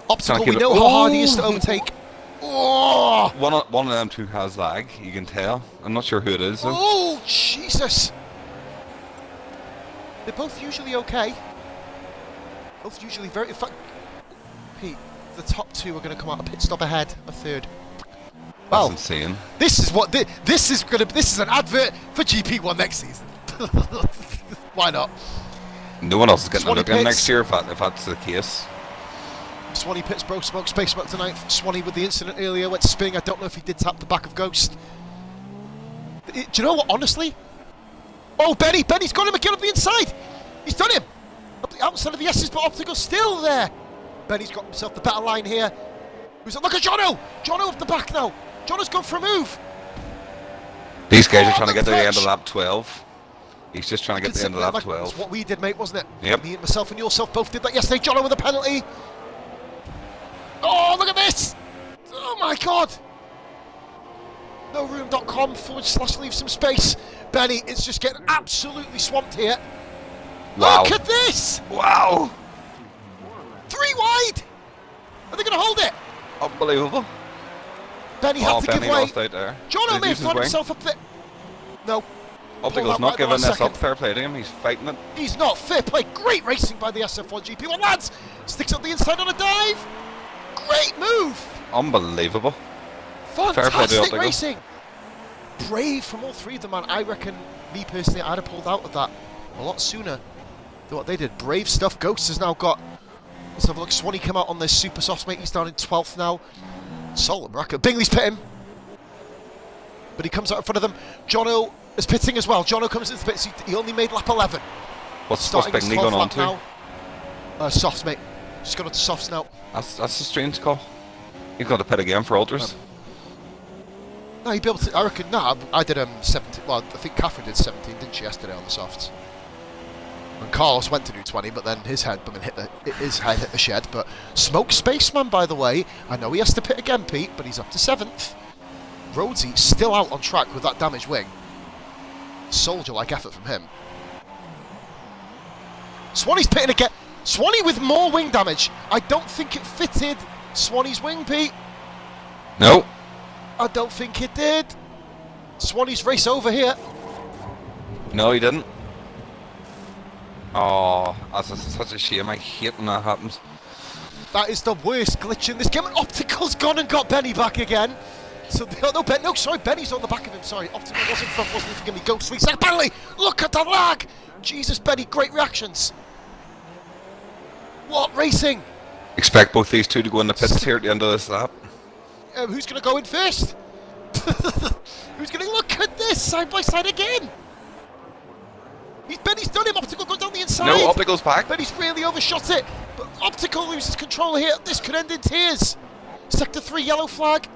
Optical, we know how hard he is to overtake. Oh! One of them two has lag, you can tell. I'm not sure who it is though. Oh, Jesus! They're both usually okay. Both usually very. In fact, Pete, the top two are going to come out a pit stop ahead, a third. That's insane. This is what this is going to. This is an advert for GP1 next season. Why not? No one else is getting Swanee a look in pits. next year if that's the case. Swanee pits, bro. Smoke Space up tonight. Swanee with the incident earlier went spinning. I don't know if he did tap the back of Ghost. Do you know what? Honestly. Oh, Benny's got him again up the inside. He's done him. Up the outside of the S's, but Optical's still there. Benny's got himself the better line here. Look at Jono. Jono up the back now. Jono's gone for a move. These guys are trying to get to the end of lap 12. He's just trying to get to the end of lap 12. That's what we did, mate, wasn't it? Yep. Me and myself and yourself both did that yesterday. Jono with a penalty. Oh, look at this. Oh, my God. NoRoom.com/leave some space. Benny is just getting absolutely swamped here. Wow. Look at this! Wow! 3 wide! Are they going to hold it? Unbelievable. Benny had to give way. Lost out there. Jono may have thrown himself up there. No. Optical's not giving this up. Fair play to him. He's fighting it. He's not. Fair play. Great racing by the SF1 GP1 lads. Sticks up the inside on a dive. Great move. Unbelievable. Fantastic racing. Brave from all three of them, man. I reckon, me personally, I'd have pulled out of that a lot sooner than what they did. Brave stuff. Ghost has now got. Let's have a look. Swanee come out on this super soft, mate. He's down in 12th now. Solid miracle. Bingley's pitting. But he comes out in front of them. Jono is pitting as well. Jono comes into the pits. He only made lap 11. What's Bingley going on to? Now. Softs, mate. Just gone on to softs now. That's a strange call. He's got to pit again for ultras. No, he'd be able to. I reckon. No, I did 17. Well, I think Catherine did 17, didn't she, yesterday on the softs? And Carlos went to do 20, but then his head hit the shed. But Smoke Spaceman, by the way, I know he has to pit again, Pete, but he's up to 7th. Rhodesy still out on track with that damaged wing. Soldier-like effort from him. Swanee's pitting again. Swanee with more wing damage. I don't think it fitted Swanee's wing, Pete. No. I don't think it did. Swanee's race over here. No, he didn't. Oh, that's such a shame. I hate when that happens. That is the worst glitch in this game. And Optical's gone and got Benny back again. So sorry, Benny's on the back of him. Sorry, Optical was in front, wasn't he? Forgive me. Go 3 seconds. Benny, look at the lag. Jesus, Benny, great reactions. What racing? Expect both these two to go in the pits here at the end of this lap. Who's going to go in first? Who's going to look at this side by side again? Benny's done him. Optical going down the inside. No, Optical's back. Benny's really overshot it. But Optical loses control here. This could end in tears. Sector 3 yellow flag.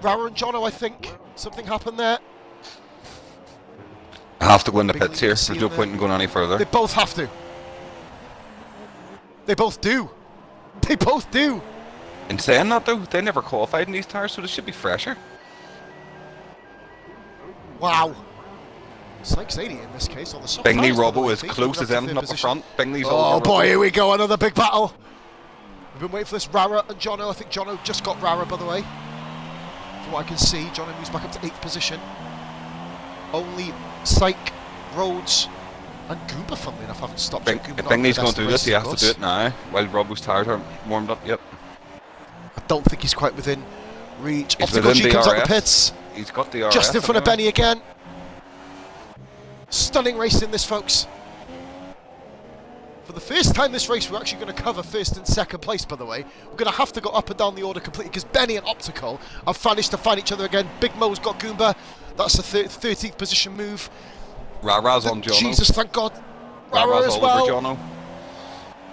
Rara and Jono, I think. Something happened there. I have to go in the pits here. There's no point in going any further. They both have to. They both do. They both do. In saying that though, they never qualified in these tyres, so they should be fresher. Wow. Sykes 80 in this case on the soft Bingley tyres, by the Robbo way, is Pete, close as moving anything to up third the front. Bingley's Oh over boy, Robbo. here we go, another big battle. We've been waiting for this. Rara and Jono. I think Jono just got Rara, by the way. From what I can see, Jono moves back up to 8th position. Only Syke, Rhodes, and Goober, funnily enough, haven't stopped. If Bingley's going to do this, he has to do it now, while Robbo's tyres are warmed up. Yep. I don't think he's quite within reach. He's Optical within G comes out DRS. the pits. He's got the RS. Just in front of anyway. Benny again. Stunning race in this, folks. For the first time this race, we're actually going to cover first and second place, by the way. We're going to have to go up and down the order completely because Benny and Optical have managed to find each other again. Big Mo's got Goomba. That's a 13th position move. Rara's on Jono. Jesus, thank God. Rara Rara's as all well. over Jono.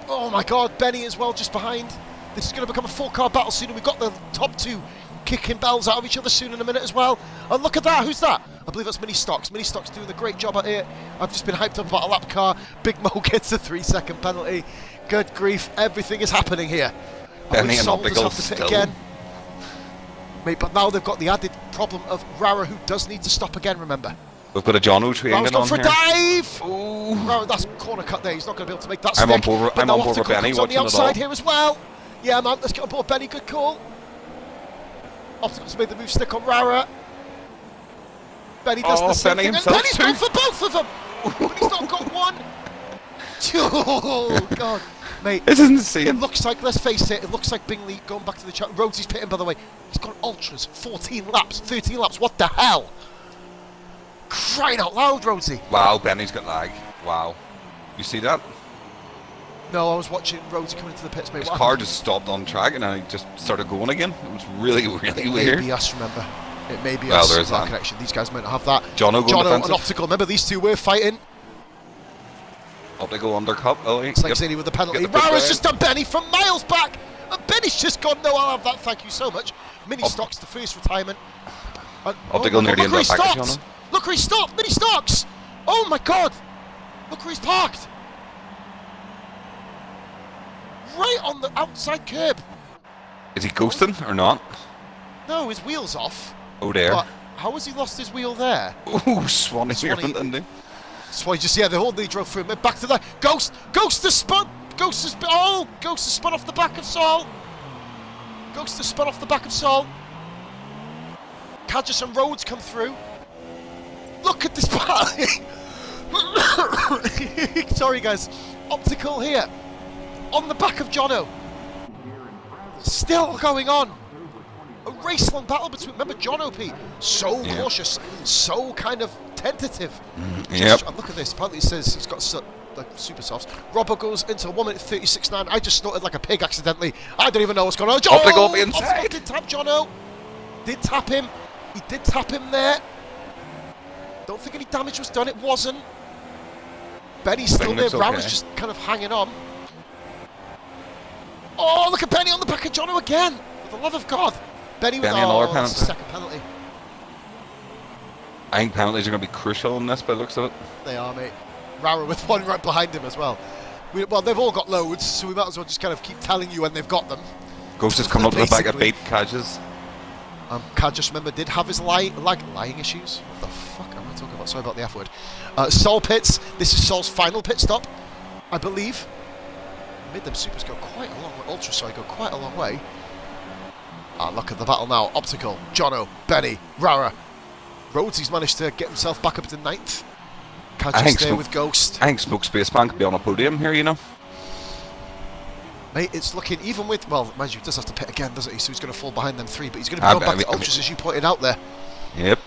Oh my God, Benny as well, just behind. This is going to become a 4-car battle soon, and we've got the top two kicking bells out of each other soon in a minute as well. And look at that, who's that? I believe that's Mini Stocks. Mini Stocks doing a great job out here. I've just been hyped up about a lap car. Big Mo gets a 3-second penalty. Good grief, everything is happening here. Benny and Soldiers Optical have to pit still. again. Mate, but now they've got the added problem of Rara, who does need to stop again, remember. We've got a Jono train Rara's going gone on for a here. dive! Ooh. Rara, that's corner cut there. He's not going to be able to make that I'm on stick. board- But I'm now on board with Optical Benny, comes on the watching it all. outside here as well. Yeah, man, let's get on board Benny. Good call. Optical's made the move stick on Rara. Benny does the same Benny thing. And himself Benny's too. gone for both of them. But he's not got one. Oh, God. Mate, This is it insane. looks like, let's face it, it looks like Bingley going back to the chat. Rhodes is pitting, by the way. He's got ultras, 14 laps, 13 laps. What the hell? Crying out loud, Rhodesy. Wow, Benny's got lag. Wow. You see that? No, I was watching Rhodesy coming into the pits, mate. His What car happened? just stopped on track and then he just started going again. It was really, really It may weird. be us, remember. It may be Well, us. there is That that. connection. These guys might not have that. Jono going Jono and defensive. Optical. Remember, these two were fighting. Optical undercut. Oh, It's like Zany with the penalty. Get the pit Rara's round. just done Benny from miles back. And Benny's just gone, no, I'll have that, thank you so much. Mini Stocks, the first retirement. And, Optical my nearly God, look in where he that package, stopped. Look where he stopped. Mini Stocks. Oh my God. Look where he's parked. Right on the outside curb. Is he ghosting or not? No, his wheel's off. Oh, there. But how has he lost his wheel there? Ooh, Swanee here, Swanee. didn't he? That's why just, yeah, the whole they drove through him. Back to that. Ghost to spun. Ghost to spun off the back of Saul. Ghost to spun off the back of Saul. Cadges and Rhodes come through. Look at this part. Sorry, guys. Optical here. On the back of Jono. Still going on. A race-long battle between, remember Jono P. So Yeah. cautious. So kind of tentative. Yep. And look at this. Apparently it says he's got like super softs. Robbo goes into 1 minute 36.9. I just snorted like a pig accidentally. I don't even know what's going on. Optical be inside. Optical did tap Jono. Did tap him. He did tap him there. Don't think any damage was done. It wasn't. Benny's still there. looks Rara's okay. just kind of hanging on. Oh, look at Benny on the back of Jono again. For the love of God. Benny with Benny another penalty. second penalty. I think penalties are going to be crucial in this by the looks of it. They are, mate. Rara with one right behind him as well. Well, they've all got loads, so we might as well just kind of keep telling you when they've got them. Ghost is coming up to the back of beat Cadges. Cadges, remember, did have his lying issues. What the fuck am I talking about? Sorry about the F word. Sol pits. This is Sol's final pit stop, I believe. Made them supers go quite a long way. Ultra, sorry, go quite a long way. Look at the battle now. Optical, Jono, Benny, Rara. Rhodesy's managed to get himself back up to 9th. Cadges there with Ghost. I think Smoke Spaceman could be on a podium here, you know. Mate, it's looking, even with, well, mind you, he does have to pit again, doesn't he? So he's going to fall behind them 3, but he's going to be going back to Ultras, as you pointed out there. Yep.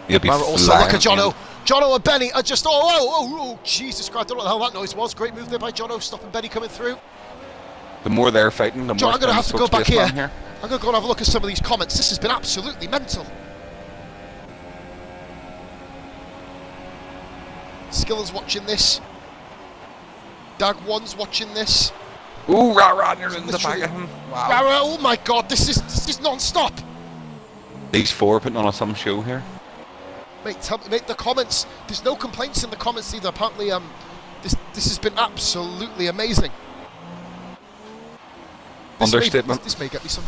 He'll be also, look at Jono. Jono and Benny are just, oh, Jesus Christ, I don't know how that noise was. Great move there by Jono, stopping Benny coming through. The more they're fighting, the more... I'm going to have to go back here. I'm going to go and have a look at some of these comments. This has been absolutely mental. Skiller's watching this. Dag1's watching this. Ooh, Rara, you're in the back of him. Wow. Rara, oh my God, this is non-stop. These four are putting on some show here. Mate, the comments. There's no complaints in the comments either. Apparently, this has been absolutely amazing. Understatement. This may get me some.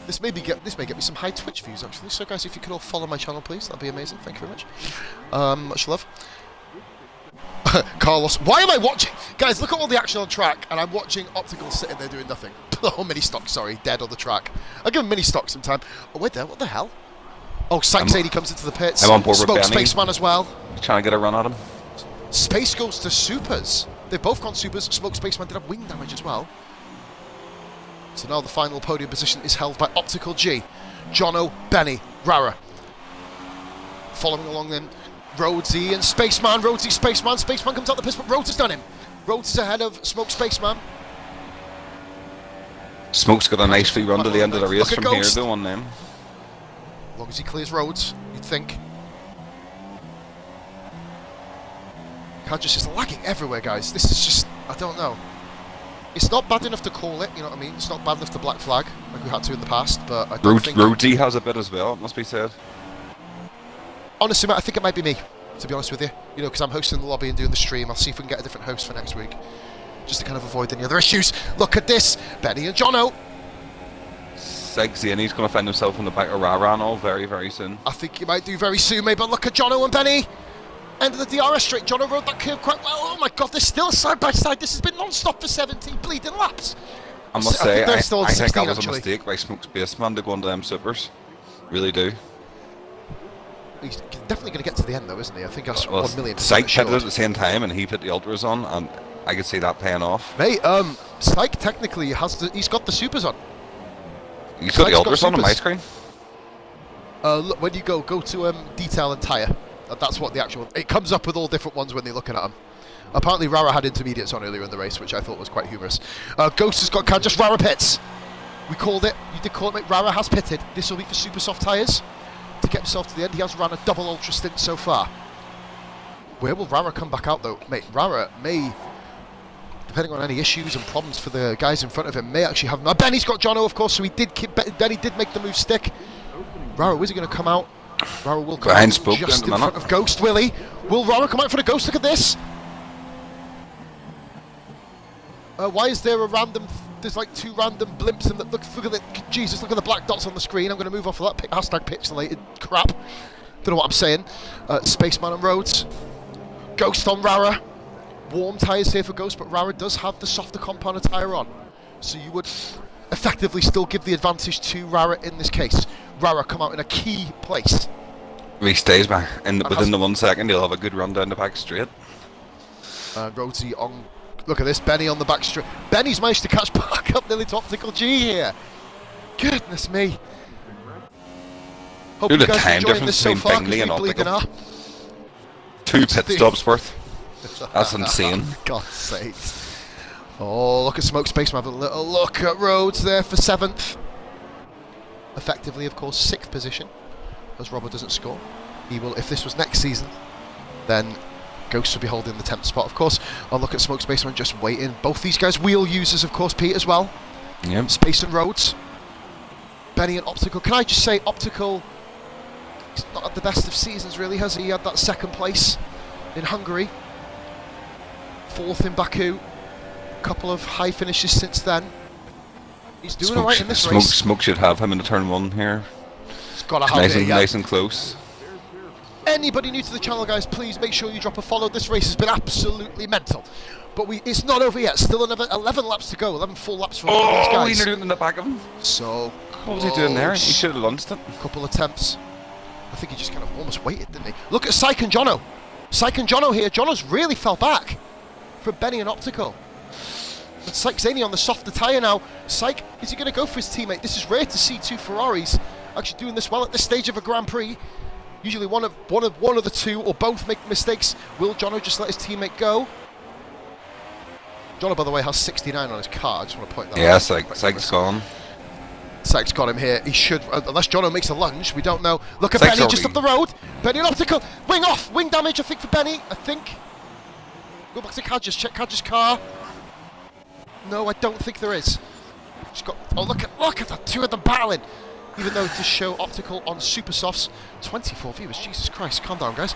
This may get me some high Twitch views actually. So guys, if you could all follow my channel, please, that'd be amazing. Thank you very much. Much love. Carlos, why am I watching? Guys, look at all the action on track, and I'm watching Optical sitting there doing nothing. Oh, mini stock, sorry, dead on the track. I'll give him mini stock sometime. Oh, wait there, what the hell? Oh, Sanxady comes into the pits. I'm on board with Smoke Benny. Spaceman as well. Trying to get a run at him. Space goes to supers. They've both gone supers. Smoke Spaceman did have wing damage as well. So now the final podium position is held by Optical G. Jono, Benny, Rara. Following along then, Rhodesy and Spaceman. Rhodesy, Spaceman. Spaceman comes out the pits, but Rhodes has done him. Rhodes is ahead of Smoke Spaceman. Smoke's got a nice free run to the end of the race from here, Ghost. though, on them. As long as he clears Rhodes, you'd think. Cadges is lagging everywhere, guys. This is just, I don't know. It's not bad enough to call it, you know what I mean? It's not bad enough to black flag, like we had to in the past, but I don't think... Rhodesy has a bit as well, it must be said. Honestly, mate, I think it might be me, to be honest with you. You know, because I'm hosting the lobby and doing the stream. I'll see if we can get a different host for next week. Just to kind of avoid any other issues. Look at this. Benny and Jono. Segsy, and he's going to find himself in the back of Rara and all very, very soon. I think he might do very soon, mate, but look at Jono and Benny. End of the DRS straight. Jono rode that curve quite well. Oh my God, they're still side by side. This has been non-stop for 17 bleeding laps. I must say, I think that 16, was actually. a mistake by Smoke Spaceman to go into them supers. Really do. He's definitely going to get to the end, though, isn't he? I think that's 1 million. Syke pitted at the same time, and he put the ultras on, and I could see that paying off. Mate, Syke technically he's got the supers on. He's got the ultras on my screen. Look, when you go to detail and tyre, that's what the actual... It comes up with all different ones when they're looking at them. Apparently, Rara had intermediates on earlier in the race, which I thought was quite humorous. Ghost has got just Rara pits. We called it. You did call it, mate. Rara has pitted. This will be for super soft tyres. To get himself to the end, he has run a double ultra stint so far. Where will Rara come back out, though? Mate, Rara may, depending on any issues and problems for the guys in front of him, may actually have... Now, Benny's got Jono, of course, so he did Benny did make the move stick. Rara, is he going to come out? Rara will come out just in front of Ghost, will he? Will Rara come out in front of Ghost? Look at this! Why is there a random... There's like 2 random blimps and look at the... Jesus, look at the black dots on the screen. I'm going to move off of that hashtag pixelated crap. Don't know what I'm saying. Spaceman and Rhodes. Ghost on Rara. Warm tyres here for Ghost, but Rara does have the softer compound tyre on. So you would effectively still give the advantage to Rara in this case. Rara come out in a key place. If he stays back, and within the 1 second, he'll have a good run down the back straight. Rhodesy on... Look at this, Benny on the back straight. Benny's managed to catch back up nearly to Optical G here. Goodness me. Hope Look you at the guys time enjoying difference this so between far, Bingley and Optical. 2 2 pit stops worth. That's insane. God's sakes. Oh, look at Smoke Spaceman having a little look at Rhodes there for 7th. Effectively, of course, 6th position, as Robert doesn't score. He will, if this was next season, then Ghost will be holding the 10th spot, of course. I'll look at Smoke Spaceman just waiting. Both these guys wheel users, of course, Pete, as well. Yep. Space and Rhodes. Benny and Optical. Can I just say, Optical, he's not had the best of seasons, really, has he? He had that second place in Hungary, 4th in Baku, a couple of high finishes since then. He's doing alright in this race. Smoke should have him in the turn 1 here. He's got to have it, yeah. Nice and close. Anybody new to the channel, guys, please make sure you drop a follow. This race has been absolutely mental. But it's not over yet. Still another 11 laps to go. 11 full laps for all these guys. He's nearly in the back of him. So what was he doing there? He should have launched it. Couple attempts. I think he just kind of almost waited, didn't he? Look at Syke and Jono. Syke and Jono here. Jono's really fell back from Benny and Optical. And Syke's only on the softer tyre now. Syke, is he going to go for his teammate? This is rare to see 2 Ferraris actually doing this well at this stage of a Grand Prix. Usually one of the two or both make mistakes. Will Jono just let his teammate go? Jono, by the way, has 69 on his car. I just want to point that out. Yeah, Syke's gone. Syke's got him here. He should, unless Jono makes a lunge, we don't know. Look at Benny just up the road. Benny and Optical. Wing off. Wing damage, I think, for Benny. I think. Go back to Kadja's. Check Kadja's car. No, I don't think there is. She's got. Oh, look at the 2 of them battling. Even though to show Optical on Super Softs, 24 viewers. Jesus Christ, calm down, guys.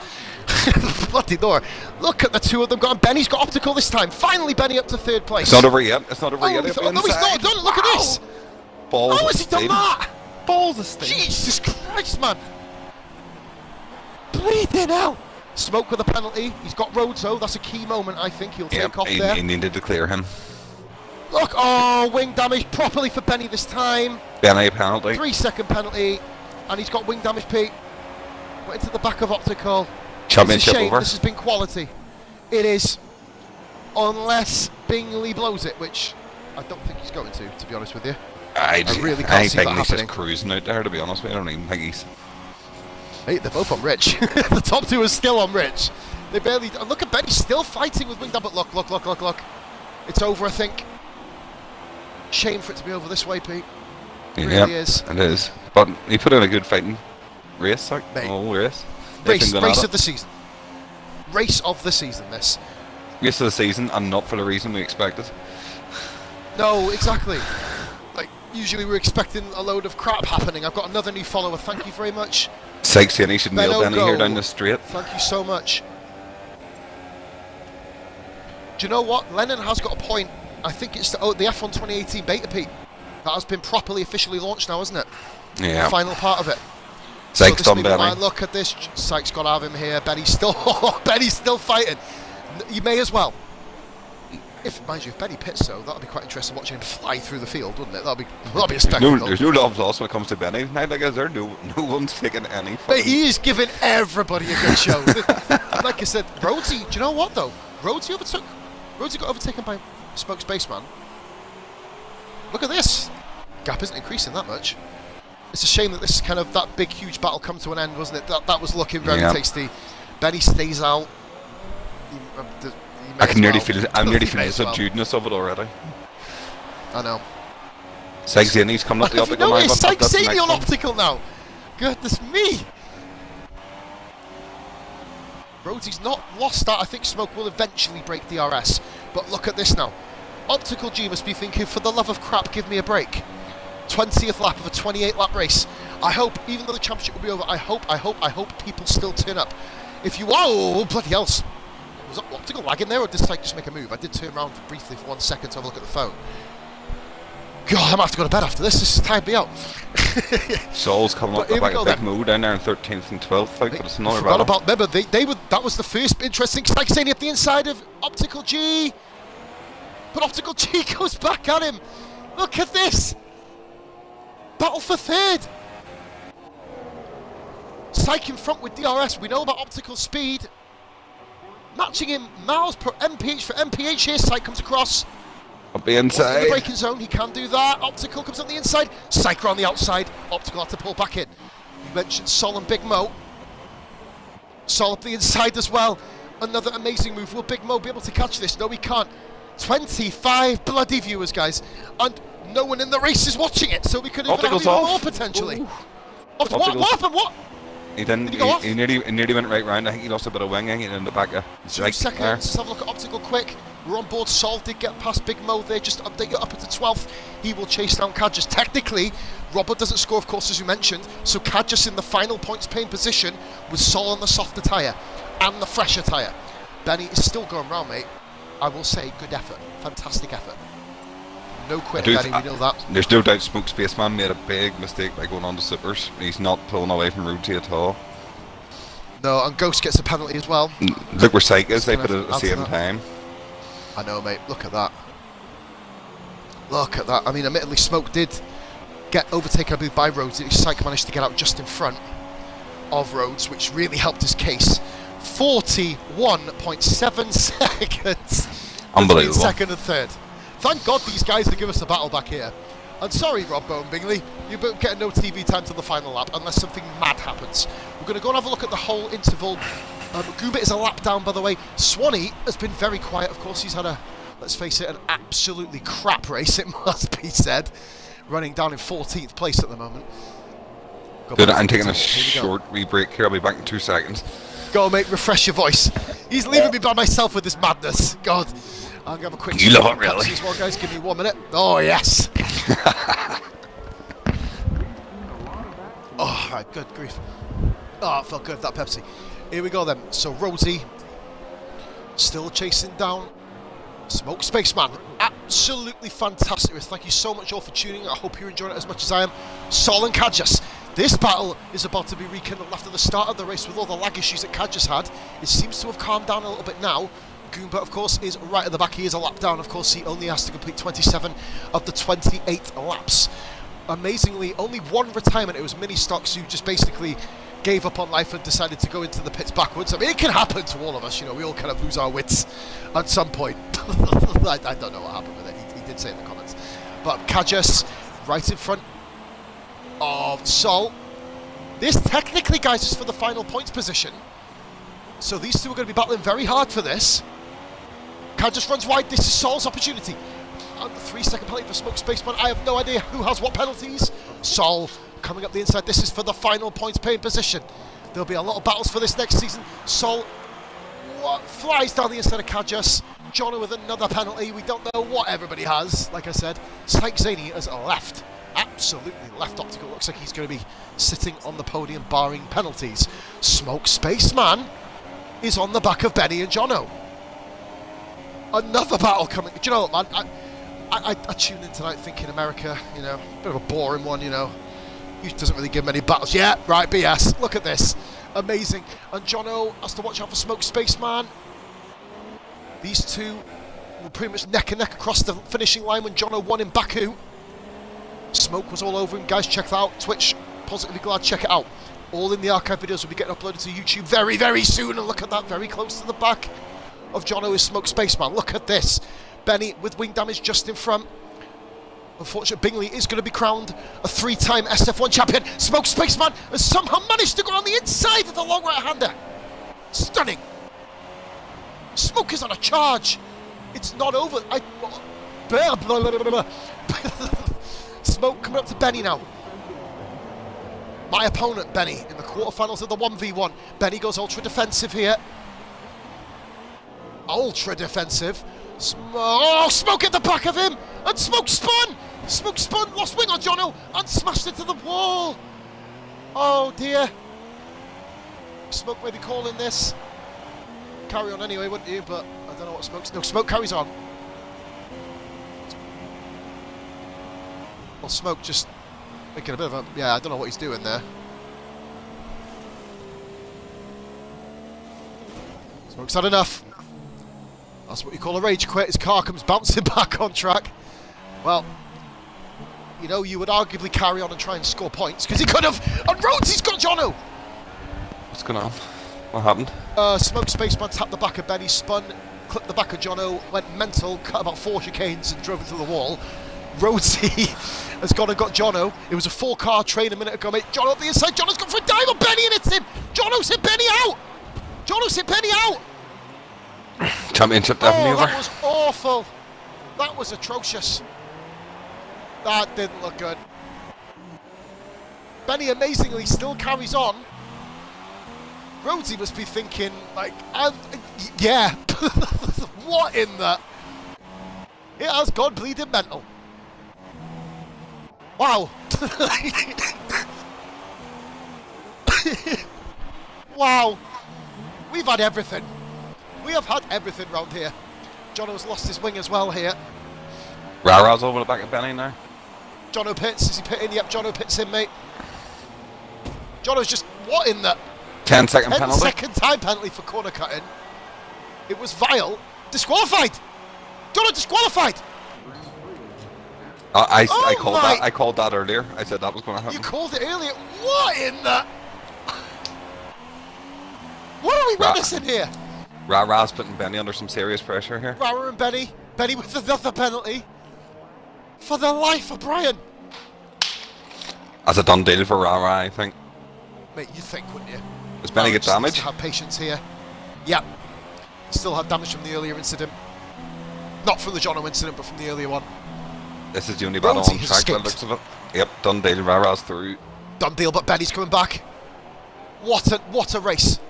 Bloody Lord. Look at the 2 of them. Benny's got Optical this time. Finally, Benny up to 3rd place. It's not over yet. It's not over yet. No, he's not done. Look at this. Balls How has he done that? Balls of steam. Jesus Christ, man. Bleeding hell. Smoke with a penalty. He's got roads, though. That's a key moment, I think. He'll take off there. He needed to clear him. Look, oh, wing damage properly for Benny this time. Benny penalty. 3-second penalty, and he's got wing damage, Pete. Went into the back of Optical. Championship it's a shame. over. This has been quality. It is, unless Bingley blows it, which I don't think he's going to be honest with you. I really can't see that Bingley's happening. just cruising out there, to be honest with you. I don't even think he's... Hey, they're both on Rich. The top 2 are still on Rich. They barely... Look at Benny still fighting with wing damage, but look. It's over, I think. Shame for it to be over this way, Pete. It really is. It is. But he put in a good fighting race, like race. Race of the season. Race of the season, this. Race of the season, and not for the reason we expected. No, exactly. Like, usually we're expecting a load of crap happening. I've got another new follower, thank you very much. Sykes saying he should nail Benny here down the straight. Thank you so much. Do you know what? Lennon has got a point. I think it's the F1 2018 beta, Pete. That has been properly officially launched now, hasn't it? Yeah. The final part of it. Sykes done Benny. Look at this. Sykes got to have him here. Benny's still fighting. You may as well. Mind you, if Benny pits, though, that'll be quite interesting watching him fly through the field, wouldn't it? That'll be a spectacle. There's no love lost when it comes to Benny. Neither is there. No one's taking any. But he is giving everybody a good show. Like I said, Rhodesy. Do you know what though? Rhodesy got overtaken by Smoke's baseman. Look at this. Gap isn't increasing that much. It's a shame that this is kind of that big, huge battle come to an end, wasn't it? That was looking very tasty. Benny stays out. I can nearly feel it. I'm nearly feeling the subduedness of it already. I know. Sykes in, he's coming up the Optical now. Sykes in on Optical now. Goodness me. Rhodesy's not lost that. I think Smoke will eventually break DRS. But look at this now. Optical G must be thinking, for the love of crap, give me a break. 20th lap of a 28-lap race. I hope, even though the championship will be over, I hope people still turn up. If you are, oh, bloody hell. Was that Optical lagging there, or did Syke just make a move? I did turn around briefly for 1 second to have a look at the phone. God, I'm going to have to go to bed after this. This has tired me out. Saul's coming up the back of Big Mo down there in 13th and 12th, but it's another battle. Remember, that was the first interesting Syke saying up the inside of Optical G. But Optical G goes back at him. Look at this. Battle for 3rd. Syke in front with DRS. We know about Optical speed. Matching him miles per MPH for MPH here. Syke comes across. Up the inside. In the braking zone, he can do that. Optical comes on the inside. Syke on the outside. Optical had to pull back in. You mentioned Sol and Big Mo. Sol up the inside as well. Another amazing move. Will Big Mo be able to catch this? No, he can't. 25 bloody viewers, guys. And no one in the race is watching it, so we could even have even more potentially. What happened? What? He didn't. He nearly went right round. I think he lost a bit of wing. He ended back. 2 seconds. Let's have a look at Optical quick. We're on board. Sol did get past Big Mo there. Just update it up into 12th. he will chase down Cadges. Technically, Robert doesn't score, of course, as you mentioned, so Cadges in the final points paying position with Sol on the softer tyre and the fresher tyre. Benny is still going round, mate. I will say, good effort. Fantastic effort. No quitting, Benny, we know that. There's no doubt Smoke Spaceman made a big mistake by going on to supers. He's not pulling away from Rhodesy at all. No, and Ghost gets a penalty as well. Look where Psych is, they put it at the same time. I know, mate. Look at that. Look at that. I mean, admittedly, Smoke did get overtaken, I believe, by Rhodes. Psych managed to get out just in front of Rhodes, which really helped his case. 41.7 seconds. Unbelievable. Between second and third. Thank God these guys to give us a battle back here. And sorry, Robbo and Bingley, you're getting no TV time till the final lap unless something mad happens. We're going to go and have a look at the whole interval. Goober is a lap down, by the way. Swanee has been very quiet. Of course, he's had a, let's face it, an absolutely crap race, it must be said. Running down in 14th place at the moment. Good, I'm taking a short wee break here. I'll be back in 2 seconds. Go, mate, refresh your voice. He's leaving me by myself with this madness. God. I'm going to have a quick... You love it, really? As well, guys. Give me 1 minute. Oh, yes. Oh, right, good grief. Oh, it felt good, that Pepsi. Here we go, then. So, Rosie still chasing down Smoke Spaceman. Absolutely fantastic. Thank you so much all for tuning in. I hope you're enjoying it as much as I am. Sol and Cadges. This battle is about to be rekindled after the start of the race with all the lag issues that Cadges had. It seems to have calmed down a little bit now. Goomba, of course, is right at the back. He is a lap down. Of course, he only has to complete 27 of the 28 laps. Amazingly, only one retirement. It was Mini Stocks who just basically gave up on life and decided to go into the pits backwards. I mean, it can happen to all of us. You know, we all kind of lose our wits at some point. I don't know what happened with it. He did say in the comments. But Cadges right in front of Sol. This technically, guys, is for the final points position. So these two are going to be battling very hard for this. Cadges runs wide. This is Sol's opportunity. And the 3-second penalty for Smoke Spaceman. I have no idea who has what penalties. Sol coming up the inside. This is for the final points paying position. There'll be a lot of battles for this next season. Sol flies down the inside of Cadges. Jono with another penalty. We don't know what everybody has. Like I said, Psych Zany has left. Absolutely left optical. Looks like he's going to be sitting on the podium barring penalties. Smoke Spaceman is on the back of Benny and Jono. Another battle coming. Do you know what, man? I tuned in tonight thinking America, you know, a bit of a boring one, you know. He doesn't really give many battles. Yeah, right, BS. Look at this. Amazing. And Jono has to watch out for Smoke Spaceman. These two were pretty much neck and neck across the finishing line when Jono won in Baku. Smoke was all over him. Guys, check that out. Twitch, Positively Glad, check it out. All in the archive videos will be getting uploaded to YouTube very, very soon. And look at that, very close to the back of Jono is Smoke Spaceman. Look at this. Benny with wing damage just in front. Unfortunately, Bingley is going to be crowned a 3-time SF1 champion. Smoke Spaceman has somehow managed to go on the inside of the long right-hander. Stunning. Smoke is on a charge. It's not over. Smoke coming up to Benny now. My opponent, Benny, in the quarterfinals of the 1v1. Benny goes ultra defensive here. Ultra defensive. Smoke at the back of him, and Smoke spun! Smoke spun, lost wing on Jono, and smashed into the wall. Oh dear. Smoke may be calling this. Carry on anyway, wouldn't you? But I don't know what Smoke's... No, Smoke carries on. Well, Smoke just making a bit of a... Yeah, I don't know what he's doing there. Smoke's had enough. That's what you call a rage quit. His car comes bouncing back on track. Well, you know, you would arguably carry on and try and score points, because he could have. And Rhodes, he's got Jono! What's going on? What happened? Smoke Spaceman tapped the back of Benny, spun, clipped the back of Jono, went mental, cut about 4 chicanes and drove into the wall. Rhodesy has gone and got Jono. It was a 4-car train a minute ago, mate. Jono up the inside. Jono's gone for a dive on Benny and it's him! Jono's hit Benny out! Jono's hit Benny out! Championship definitely over. That was awful. That was atrocious. That didn't look good. Benny amazingly still carries on. Rhodesy must be thinking, like, yeah. What in the... It has gone bleeding mental. Wow. Wow. We've had everything. We have had everything round here. Jono's lost his wing as well here. Rara's over the back of Benny now. Jono pits. Is he pitting? Yep, Jono pits in, mate. Jono's just... What in the... 10-second penalty. 10-second time penalty for corner cutting. It was vile. Disqualified! Jono disqualified! I Oh called my- that. I called that earlier. I said that was going to happen. You called it earlier. What in the... What are we witnessing here? Rara's putting Benny under some serious pressure here. Rara and Benny. Benny with another penalty. For the life of Brian. That's a done deal for Rara, I think. Mate, you think, wouldn't you? Does Benny get Just needs damage? to have patience here. Yep. Still had damage from the earlier incident. Not from the Jono incident, but from the earlier one. This is the only battle Bronte on has track by the escaped. looks of it. Yep, done deal. Rara's through. Done deal, but Benny's coming back. What a race.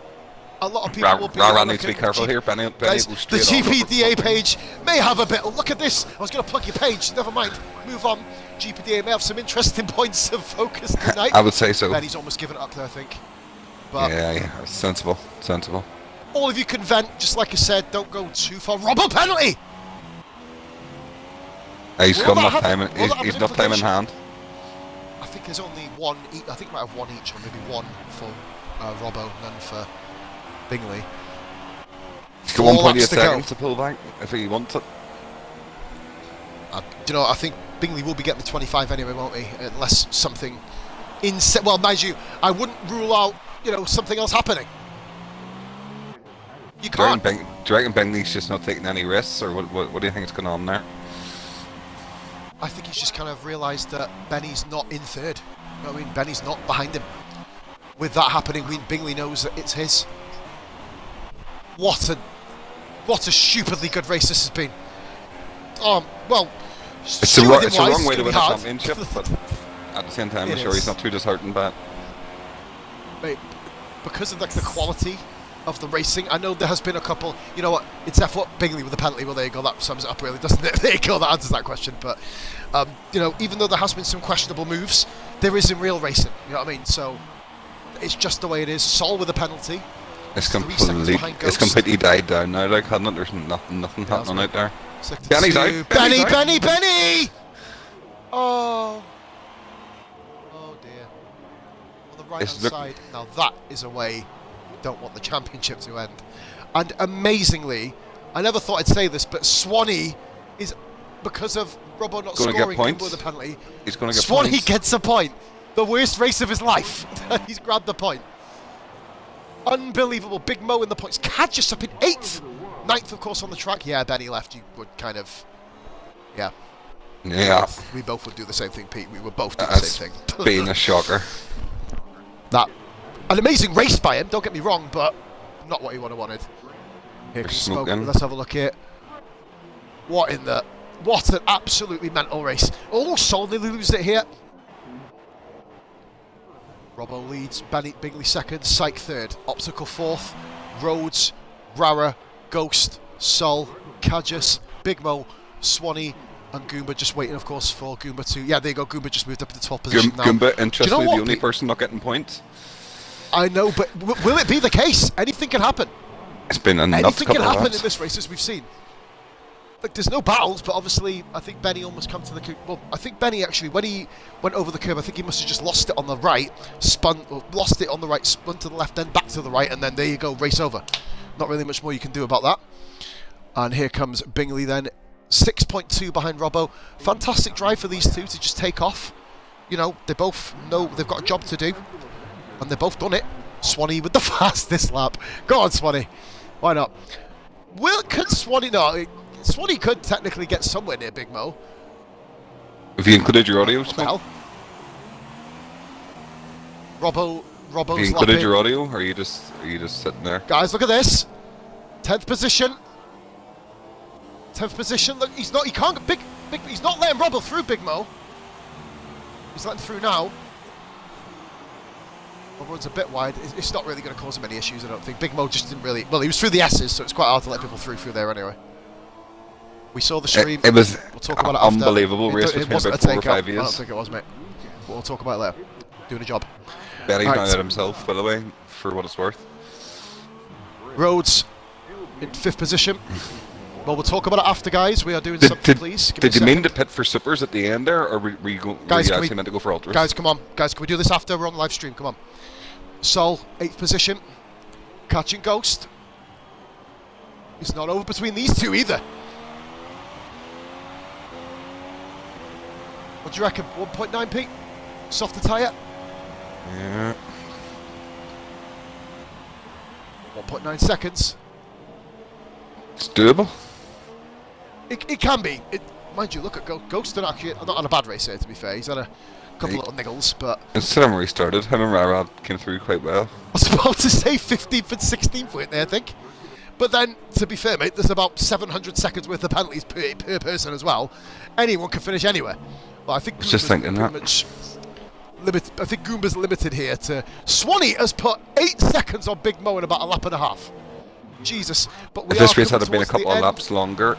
A lot of people will be... Rara looking needs to be at careful G- here. Benny Guys, will the straight on. GPDA page may have a bit... Look at this. I was going to plug your page. Never mind. Move on. GPDA may have some interesting points of focus tonight. I would say so. Benny's almost given it up there, I think. But Yeah, sensible. all of you can vent, just like I said. Don't go too far. Robbo penalty! He's Will got that enough have- time. will that have He's an enough time in implication? hand. I think there's only one... I think we might have one each, or maybe one for Robbo, none for Bingley. He's got 1.8 laps to go. seconds to pull back if he wants it. Do you know, I think Bingley will be getting the 25 anyway, won't he? Unless something... Well, mind you, I wouldn't rule out, something else happening. You Do you can't. reckon Bingley's just not taking any risks, or what do you think is going on there? I think he's just kind of realised that Benny's not in third. You know what I mean? Benny's not behind him. With that happening, Bingley knows that it's his. What a stupidly good race this has been. Well, It's the wrong way to gonna win be a hard. championship, but at the same time, I'm It sure is. he's not too disheartened by it. Mate, because of the quality of the racing, I know there has been a couple. You know what? It's F1 Bingley with the penalty. Well, there you go. That sums it up, really, doesn't it? There you go. That answers that question. But even though there has been some questionable moves, there is in real racing. You know what I mean? So it's just the way it is. Sol with a penalty. It's 3 seconds behind it's Ghost. completely died down now. Like, hadn't it? There's nothing happening out there. Second Benny's to out. Benny, Benny's out. Benny! Oh dear. On the right hand side. Now that is a way we don't want the championship to end. And amazingly, I never thought I'd say this, but Swanee is, because of Robbo not Gonna get scoring points. with a penalty, He's going to get Swanee points. gets a point. The worst race of his life. He's grabbed the point. Unbelievable. Big Mo in the points. Cad just up in 8th. 9th, of course, on the track. Yeah, Benny left. You would kind of... Yeah. Yeah, We both would do the same thing, Pete. We would both do the that's same thing. been a shocker. That an amazing race by him, don't get me wrong, but not what he would have wanted. Here comes Smoke. smoking. Let's have a look here. What an absolutely mental race. Oh, Sol nearly loses it here. Robbo leads, Bingley second, Syke third, Optical fourth, Rhodes, Rara, Ghost, Sol, Kajas, Big Mo, Swanee, and Goomba just waiting, of course, for Goomba to... Yeah, there you go, Goomba just moved up to the 12th position now. Goomba, interestingly, what, the only Pete? person not getting points. I know, but will it be the case? Anything can happen. It's been a nuts Anything can couple of happen laps. in this race, as we've seen. Like, there's no battles, but obviously, I think Benny almost come to the... Well, I think Benny actually, when he went over the curve, I think he must have just lost it on the right, lost it on the right, spun to the left, then back to the right, and then there you go, race over. Not really much more you can do about that. And here comes Bingley then, 6.2 behind Robbo. Fantastic drive for these two to just take off. You know, they both know they've got a job to do, and they've both done it. Swanee with the fastest lap. Go on, Swanee. Why not? Could Swanee... No, Swanee could technically get somewhere near Big Mo. Have you included your audio? What the hell? Robbo's Have you included lapping. your audio, or are you just sitting there? Guys, look at this. 10th position. 10th position. Look, he can't get big. He's not letting Robbo through, Big Mo. He's letting through now. Robbo's a bit wide. It's not really going to cause him any issues, I don't think. Big Mo just didn't really... Well, he was through the S's, so it's quite hard to let people through there anyway. We saw the stream. It was We'll talk about it after. unbelievable race It between wasn't about a 4 or 5 takeout. I don't years. think it was, mate. But we'll talk about it later. Doing a job. Benny's Right. now out himself, by the way, for what it's worth. Rhodes in 5th position. Well, we'll talk about it after, guys. We are doing something, please. Give me Did a you mean second. to pit for supers at the end there, or were you Guys, actually meant to go for ultras? Guys, come on. Guys, can we do this after? We're on live stream. Come on. Sol, 8th position. Catching Ghost. It's not over between these two either. What do you reckon? 1.9p? Softer tyre? Yeah. 1.9 seconds. It's doable. It can be. Mind you, look at Ghost. Did actually not had a bad race here, to be fair. He's had a couple little niggles, but Instead of where he started, him and Rara came through quite well. I was about to say 15th and 16th went there, I think. But then, to be fair, mate, there's about 700 seconds worth of penalties per person as well. Anyone can finish anywhere. Well, I think I was just thinking that. I think Goomba's limited here to... Swanee has put 8 seconds on Big Mo in about a lap and a half. Jesus. But we If this are race coming had been a towards the couple of end. laps longer,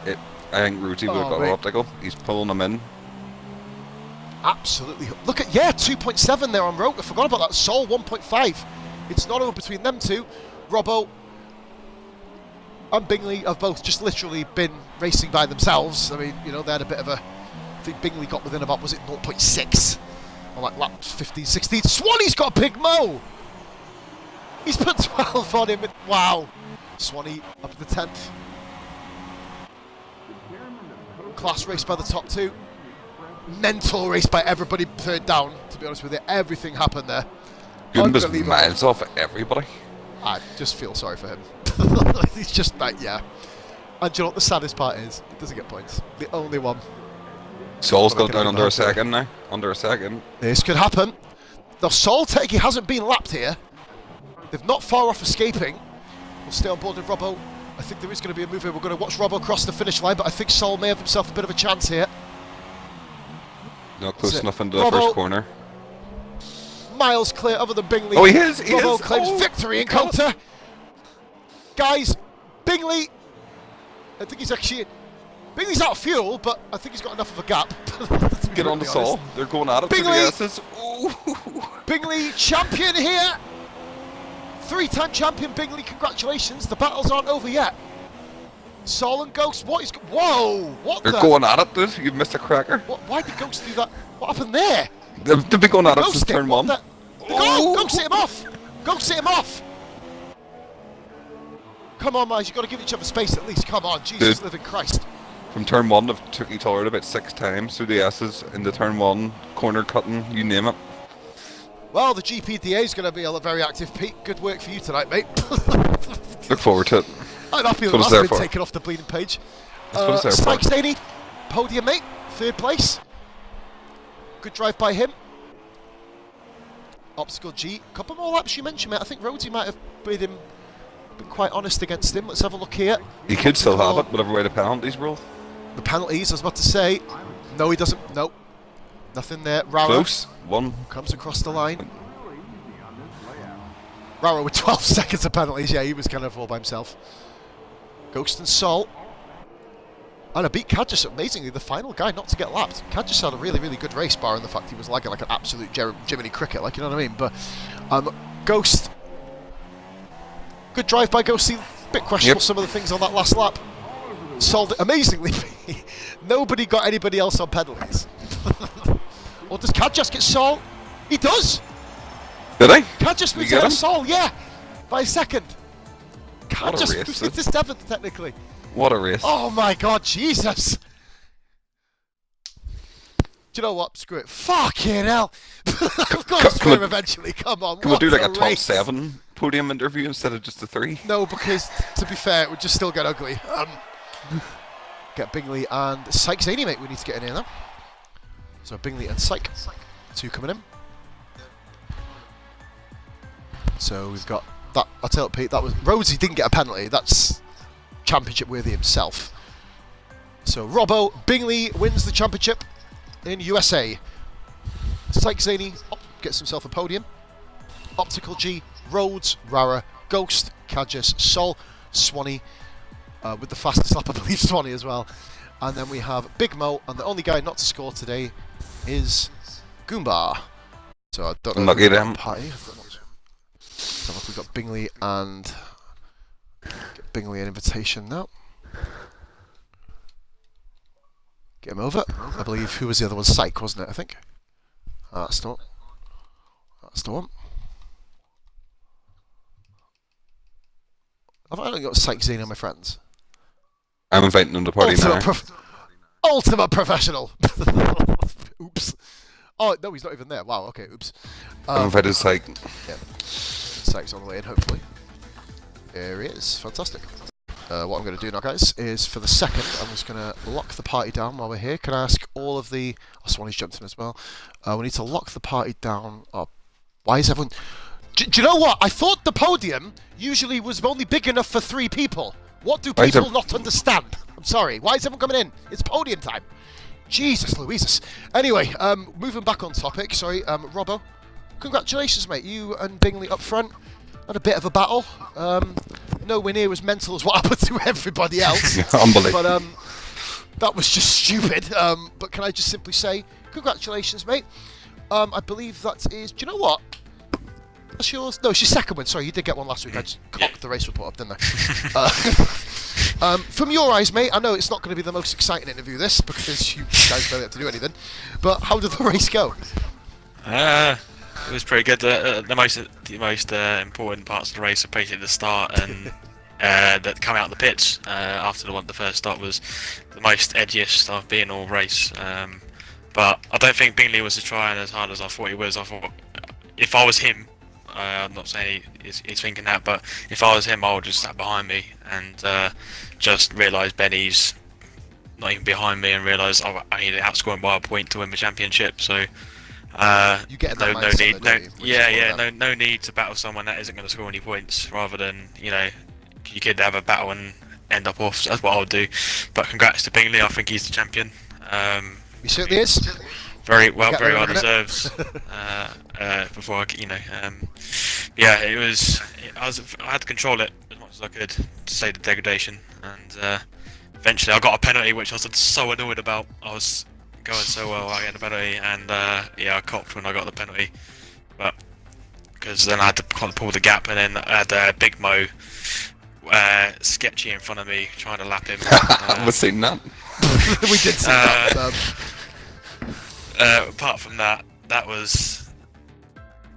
I think Rudy would have Oh, got mate. an optical. He's pulling them in. Absolutely. Look at, 2.7 there on Rogue. I forgot about that. Sol, 1.5. It's not over between them two. Robbo and Bingley have both just literally been racing by themselves. I mean, they had a bit of a... I think Bingley got within about, was it 0.6? On like laps 15, 16. Swanee's got a Big Mo! He's put 12 on him. Wow. Swanee up to the 10th. Class race by the top two. Mental race by everybody third down, to be honest with you. Everything happened there. Goomba's Unbelievable. miles off everybody. I just feel sorry for him. He's just like, yeah. And do you know what the saddest part is? He doesn't get points. The only one. Sol's Well, got I can down under a help you. second now. Under a second. This could happen. The Sol he hasn't been lapped here. They've not far off escaping. We'll stay on board with Robbo. I think there is going to be a move here. We're going to watch Robbo cross the finish line, but I think Sol may have himself a bit of a chance here. Not close That's it. enough into the Robbo. first corner. Miles clear other than Bingley. Oh, he is! He Robbo is! claims Oh, victory in God. counter. Guys, Bingley, I think he's actually... Bingley's out of fuel, but I think he's got enough of a gap. to be Get on the brutally honest. Sol. They're going at it Bingley. for the S's. Ooh. Bingley, champion here. 3-time champion Bingley, congratulations. The battles aren't over yet. Sol and Ghost, what is... Whoa! What They're the... going at it, dude. You've missed a cracker. Why did Ghost do that? What happened there? They've been going at it since Ghost turn one. Ghost hit him off! Ghost hit him off! Come on, guys, you've got to give each other space at least. Come on, Jesus Dude. living Christ. From turn one, they've took each other about 6 times through the S's into turn one, corner cutting, you name it. Well, the GPDA is going to be a very active, Pete. Good work for you tonight, mate. Look forward to it. I'm happy That's that what it's that's there been for. taken off the bleeding page. That's what it's there for. Sykes Daney, podium, mate. 3rd place. Good drive by him. Obstacle G. Couple more laps you mentioned, mate. I think Rhodesy might have been quite honest against him. Let's have a look here. He could still have it, whatever way the penalties rule. The penalties, I was about to say. No, he doesn't. Nope. Nothing there. Rara Close. One. comes across the line. Rara with 12 seconds of penalties. Yeah, he was kind of all by himself. Ghost and Sol. And I beat Cadgis amazingly, the final guy not to get lapped. Cadgis had a really, really good race, barring the fact he was lagging like an absolute Jiminy Cricket, like, you know what I mean? But Ghost, good drive by Ghost. A bit questionable, Yep. some of the things on that last lap. Sol, amazingly, nobody got anybody else on penalties. Or does Cadgis get Sol? He does! Did I? Cadgis Did moves you get out him? of Sol, yeah! By a second. What a Cadgis race, moves dude. into 7th, technically. What a race. Oh my god, Jesus! Do you know what? Screw it. Fucking hell! I've got to screw him eventually, come on. Can we what do like a top race. 7 podium interview instead of just the 3? No, because to be fair, it would just still get ugly. Get Bingley and Sykes Zaney, mate. We need to get in here now. So Bingley and Syke, 2 coming in. So we've got that. I'll tell you, Pete, that was Rhodesy didn't get a penalty. That's championship worthy himself. So Robbo, Bingley wins the championship in USA. Sykes Zaney gets himself a podium. Optical G, Rhodes, Rara, Ghost, Cadgis, Sol, Swanee, with the fastest lap, I believe, Swanee as well. And then we have Big Mo, and the only guy not to score today is Goomba. So I don't know. Lucky them. Party. So we've got Bingley and get Bingley an invitation now. Get him over. I believe who was the other one? Psych, wasn't it? I think. That's the one. That's the one. Have I only got Psych, Xena, my friends? I'm inviting them to the party now. Ultimate professional. Oops. Oh no, he's not even there. Wow. Okay. Oops. I'm invited Psych. Yeah. Psych's on the way in, hopefully. There he is. Fantastic. What I'm going to do now, guys, is for the second, I'm just going to lock the party down while we're here. Can I ask all of the... Oh, Swanee's jumped in as well. We need to lock the party down. Oh, why is everyone... Do you know what? I thought the podium usually was only big enough for 3 people. What do people not understand? I'm sorry. Why is everyone coming in? It's podium time. Jesus Louises. Anyway, moving back on topic. Sorry, Robbo. Congratulations, mate. You and Bingley up front had a bit of a battle. Nowhere near as mental as what happened to everybody else. Unbelievable. But that was just stupid. But can I just simply say, congratulations, mate. I believe that is... Do you know what? That's yours? No, it's your second one. Sorry, you did get one last week. I just cocked the race report up, didn't I? From your eyes, mate, I know it's not going to be the most exciting interview, this, because you guys don't have to do anything. But how did the race go? It was pretty good. The most important parts of the race are basically the start and that come out of the pits after the first start was the most edgiest I've been all race. But I don't think Bingley was trying as hard as I thought he was. I thought if I was him, I'm not saying he's thinking that, but if I was him, I would just sat behind me and just realise Benny's not even behind me and realise I need to outscore him by a point to win the championship. So. You get that No need to battle someone that isn't going to score any points. Rather than you could have a battle and end up off. That's what I would do. But congrats to Bingley. I think he's the champion. He certainly is. Very well deserves. Before yeah, it was. I had to control it as much as I could to save the degradation, and eventually I got a penalty, which I was so annoyed about. I was going so well, I get the penalty, and I copped when I got the penalty, but because then I had to kind of pull the gap, and then I had Big Mo sketchy in front of me trying to lap him. We've seen that. We did see that. Apart from that, that was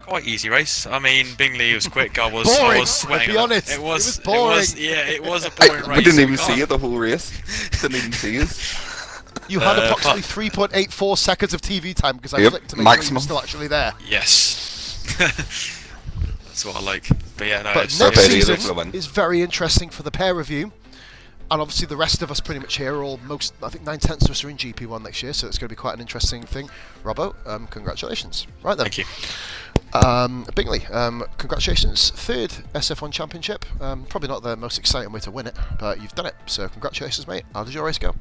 quite easy race. I mean, Bingley was quick. I was sweating. To be honest, it was boring. It was a boring race. We didn't even see it the whole race. Didn't even see us. You had approximately 3.84 seconds of TV time because I clicked to make sure you were still actually there. Yes. That's what I like. But yeah, no. But next season is very interesting for the pair of you. And obviously the rest of us pretty much here are all I think 9/10 of us are in GP1 next year, so it's going to be quite an interesting thing. Robbo, congratulations. Right then. Thank you. Bingley, congratulations. 3rd SF1 championship. Probably not the most exciting way to win it, but you've done it. So congratulations, mate. How did your race go?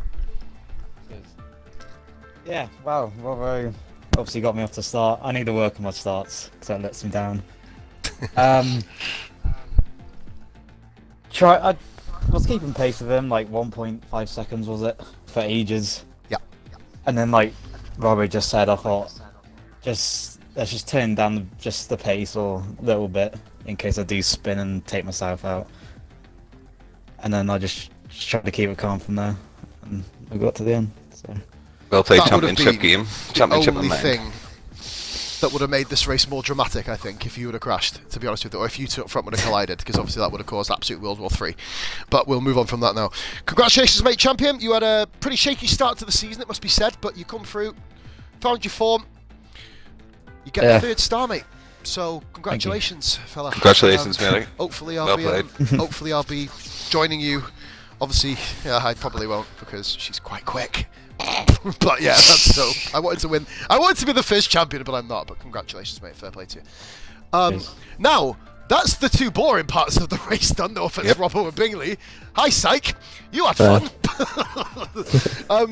Yeah, well, Robbo obviously got me off the start. I need to work on my starts because that lets me down. I was keeping pace with him, like 1.5 seconds was it, for ages. Yeah. And then like Robbo just said, I thought, let's just turn down the pace a little bit in case I do spin and take myself out. And then I just tried to keep it calm from there, and I got to the end. So. Well played, championship game. Championship the only thing that would have made this race more dramatic, I think, if you would have crashed, to be honest with you, or if you two up front would have collided, because obviously that would have caused absolute World War III. But we'll move on from that now. Congratulations, mate, champion. You had a pretty shaky start to the season, it must be said, but you come through, found your form. You get the 3rd star, mate. So congratulations, fella. Congratulations, mate. Hopefully I'll be joining you. Obviously, I probably won't because she's quite quick. But yeah, that's so. I wanted to win. I wanted to be the first champion, but I'm not. But congratulations, mate. Fair play to you. Now, that's the 2 boring parts of the race done. No offense, Robbo and Bingley. Hi, Psych. You had fun.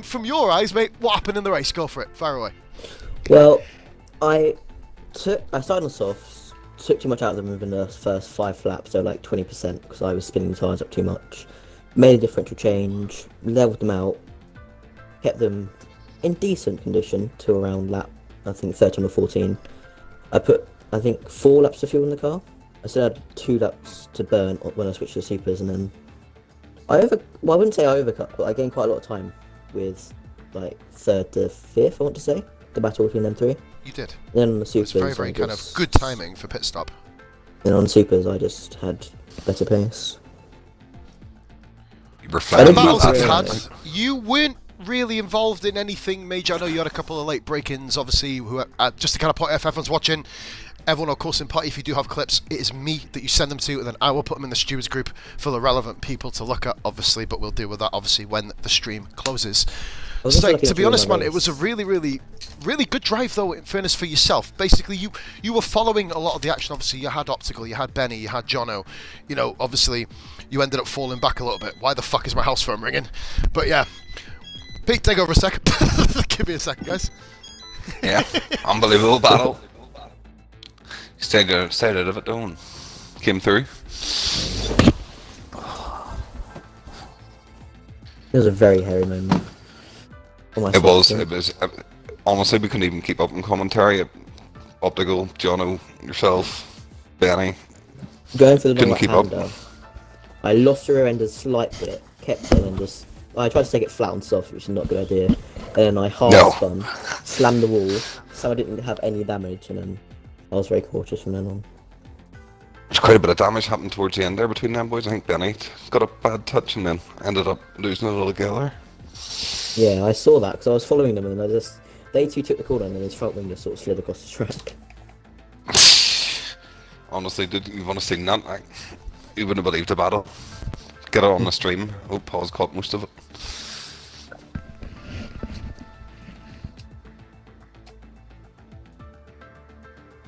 From your eyes, mate, what happened in the race? Go for it. Fire away. Well, I started on softs, took too much out of them within the first 5 flaps, so like 20% because I was spinning the tyres up too much. Made a differential change, leveled them out, kept them in decent condition to around lap, I think 13 or 14. I put, I think, 4 laps of fuel in the car. I still had 2 laps to burn when I switched to supers, and then I wouldn't say I overcut, but I gained quite a lot of time with like 3rd to 5th, I want to say, the battle between them 3. You did. And then on the supers, It's very kind of good timing for pit stop. And on the supers, I just had better pace. You were I flying didn't The battles that that you really- had, you weren't really involved in anything major. I know you had a couple of late break-ins, obviously, who just to kind of point if everyone's watching, everyone, of course, in party, if you do have clips, it is me that you send them to, and then I will put them in the stewards group for the relevant people to look at, obviously, but we'll deal with that, obviously, when the stream closes. was also So, looking to at be you honest, in my man, it was a race. really good drive, though, in fairness for yourself. Basically, you were following a lot of the action. Obviously, you had Optical, you had Benny, you had Jono. You know, obviously, you ended up falling back a little bit. Why the fuck is my house phone ringing? But yeah. Pete, take over a sec. Give me a second, guys. Yeah, unbelievable battle. Stayed out of it, though, and came through. It was a very hairy moment. On my It was. side, It was. Honestly, we couldn't even keep up in commentary. Optical, Jono, yourself, Benny. Going for the Couldn't long keep hand up. down. I lost the rear end a slight bit, kept it, and just I tried to take it flat on soft, which is not a good idea. And then I hard No. spun, slammed the wall, so I didn't have any damage, and then I was very cautious from then on. There's quite a bit of damage happened towards the end there between them boys. I think Benny got a bad touch and then ended up losing it altogether. Yeah, I saw that because I was following them, and they two took the corner, and then his front wing just sort of slid across the track. Honestly, did you want to see that? You wouldn't believe the battle. Get it on the stream. Hope Paul's caught most of it.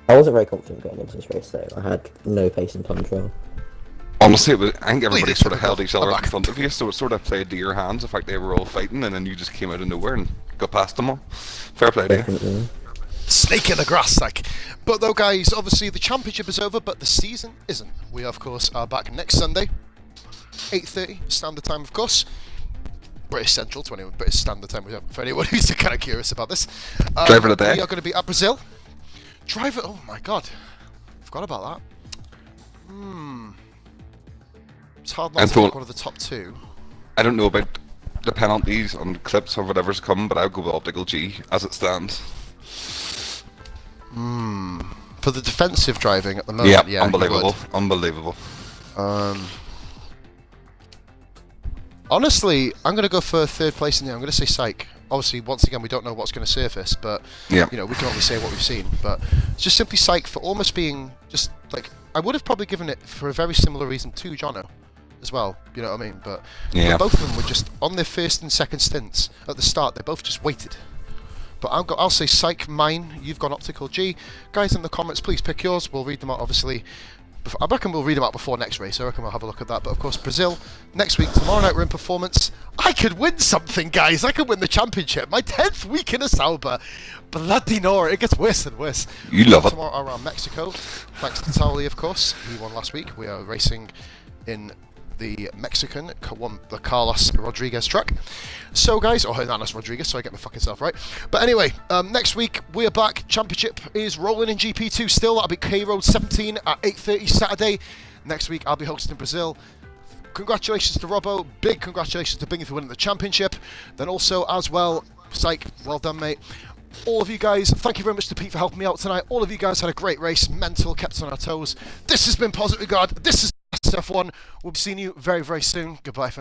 I wasn't very confident going into this race though. I had no pace and control. Honestly, I think everybody Lead it, sort of typical. held each other I'm up in back. front of you, so it sort of played to your hands. The fact they were all fighting, and then you just came out of nowhere and got past them all. Fair play to you. Definitely. Snake in the grass, like. But though, guys, obviously the championship is over, but the season isn't. We, of course, are back next Sunday, 8:30 standard time, of course. British Central to anyone, British Standard Time, for anyone who's kind of curious about this. Driver of the day. We are going to be at Brazil. Driver, oh my god, forgot about that. It's hard not And to so- pick one of the top 2. I don't know about the penalties on clips or whatever's coming, but I'll go with Optical G as it stands. For the defensive driving at the moment, Yeah, yeah, you would. unbelievable, unbelievable. Honestly, I'm going to go for 3rd place in there. I'm going to say Psych. Obviously, once again, we don't know what's going to surface, but Yeah. you know, we can only say what we've seen. But it's just simply Psych for almost being just like I would have probably given it for a very similar reason to Jono as well. You know what I mean? But Yeah. both of them were just on their first and second stints at the start. They both just waited. But I'll say Psych mine. You've gone Optical G. Guys in the comments, please pick yours. We'll read them out, obviously. I reckon we'll read them out before next race. I reckon we'll have a look at that. But of course, Brazil next week. Tomorrow night we're in performance. I could win something, guys. I could win the championship. My 10th week in a Sauber. Bloody Nora. It gets worse and worse. You love it. Tomorrow around Mexico. Thanks to Towley, of course. He won last week. We are racing in the Mexican, the Carlos Rodriguez truck. So, guys, or Hernanes Rodriguez, so I get my fucking self right. But anyway, next week we're back. Championship is rolling in GP2 still. That'll be K Road 17 at 8:30 Saturday. Next week I'll be hosting Brazil. Congratulations to Robbo. Big congratulations to Bingy for winning the championship. Then also, as well, Psych, well done, mate. All of you guys, thank you very much to Pete for helping me out tonight. All of you guys had a great race. Mental, kept us on our toes. This has been Positive Regard. This is SF1. We'll be seeing you very, very soon. Goodbye for now.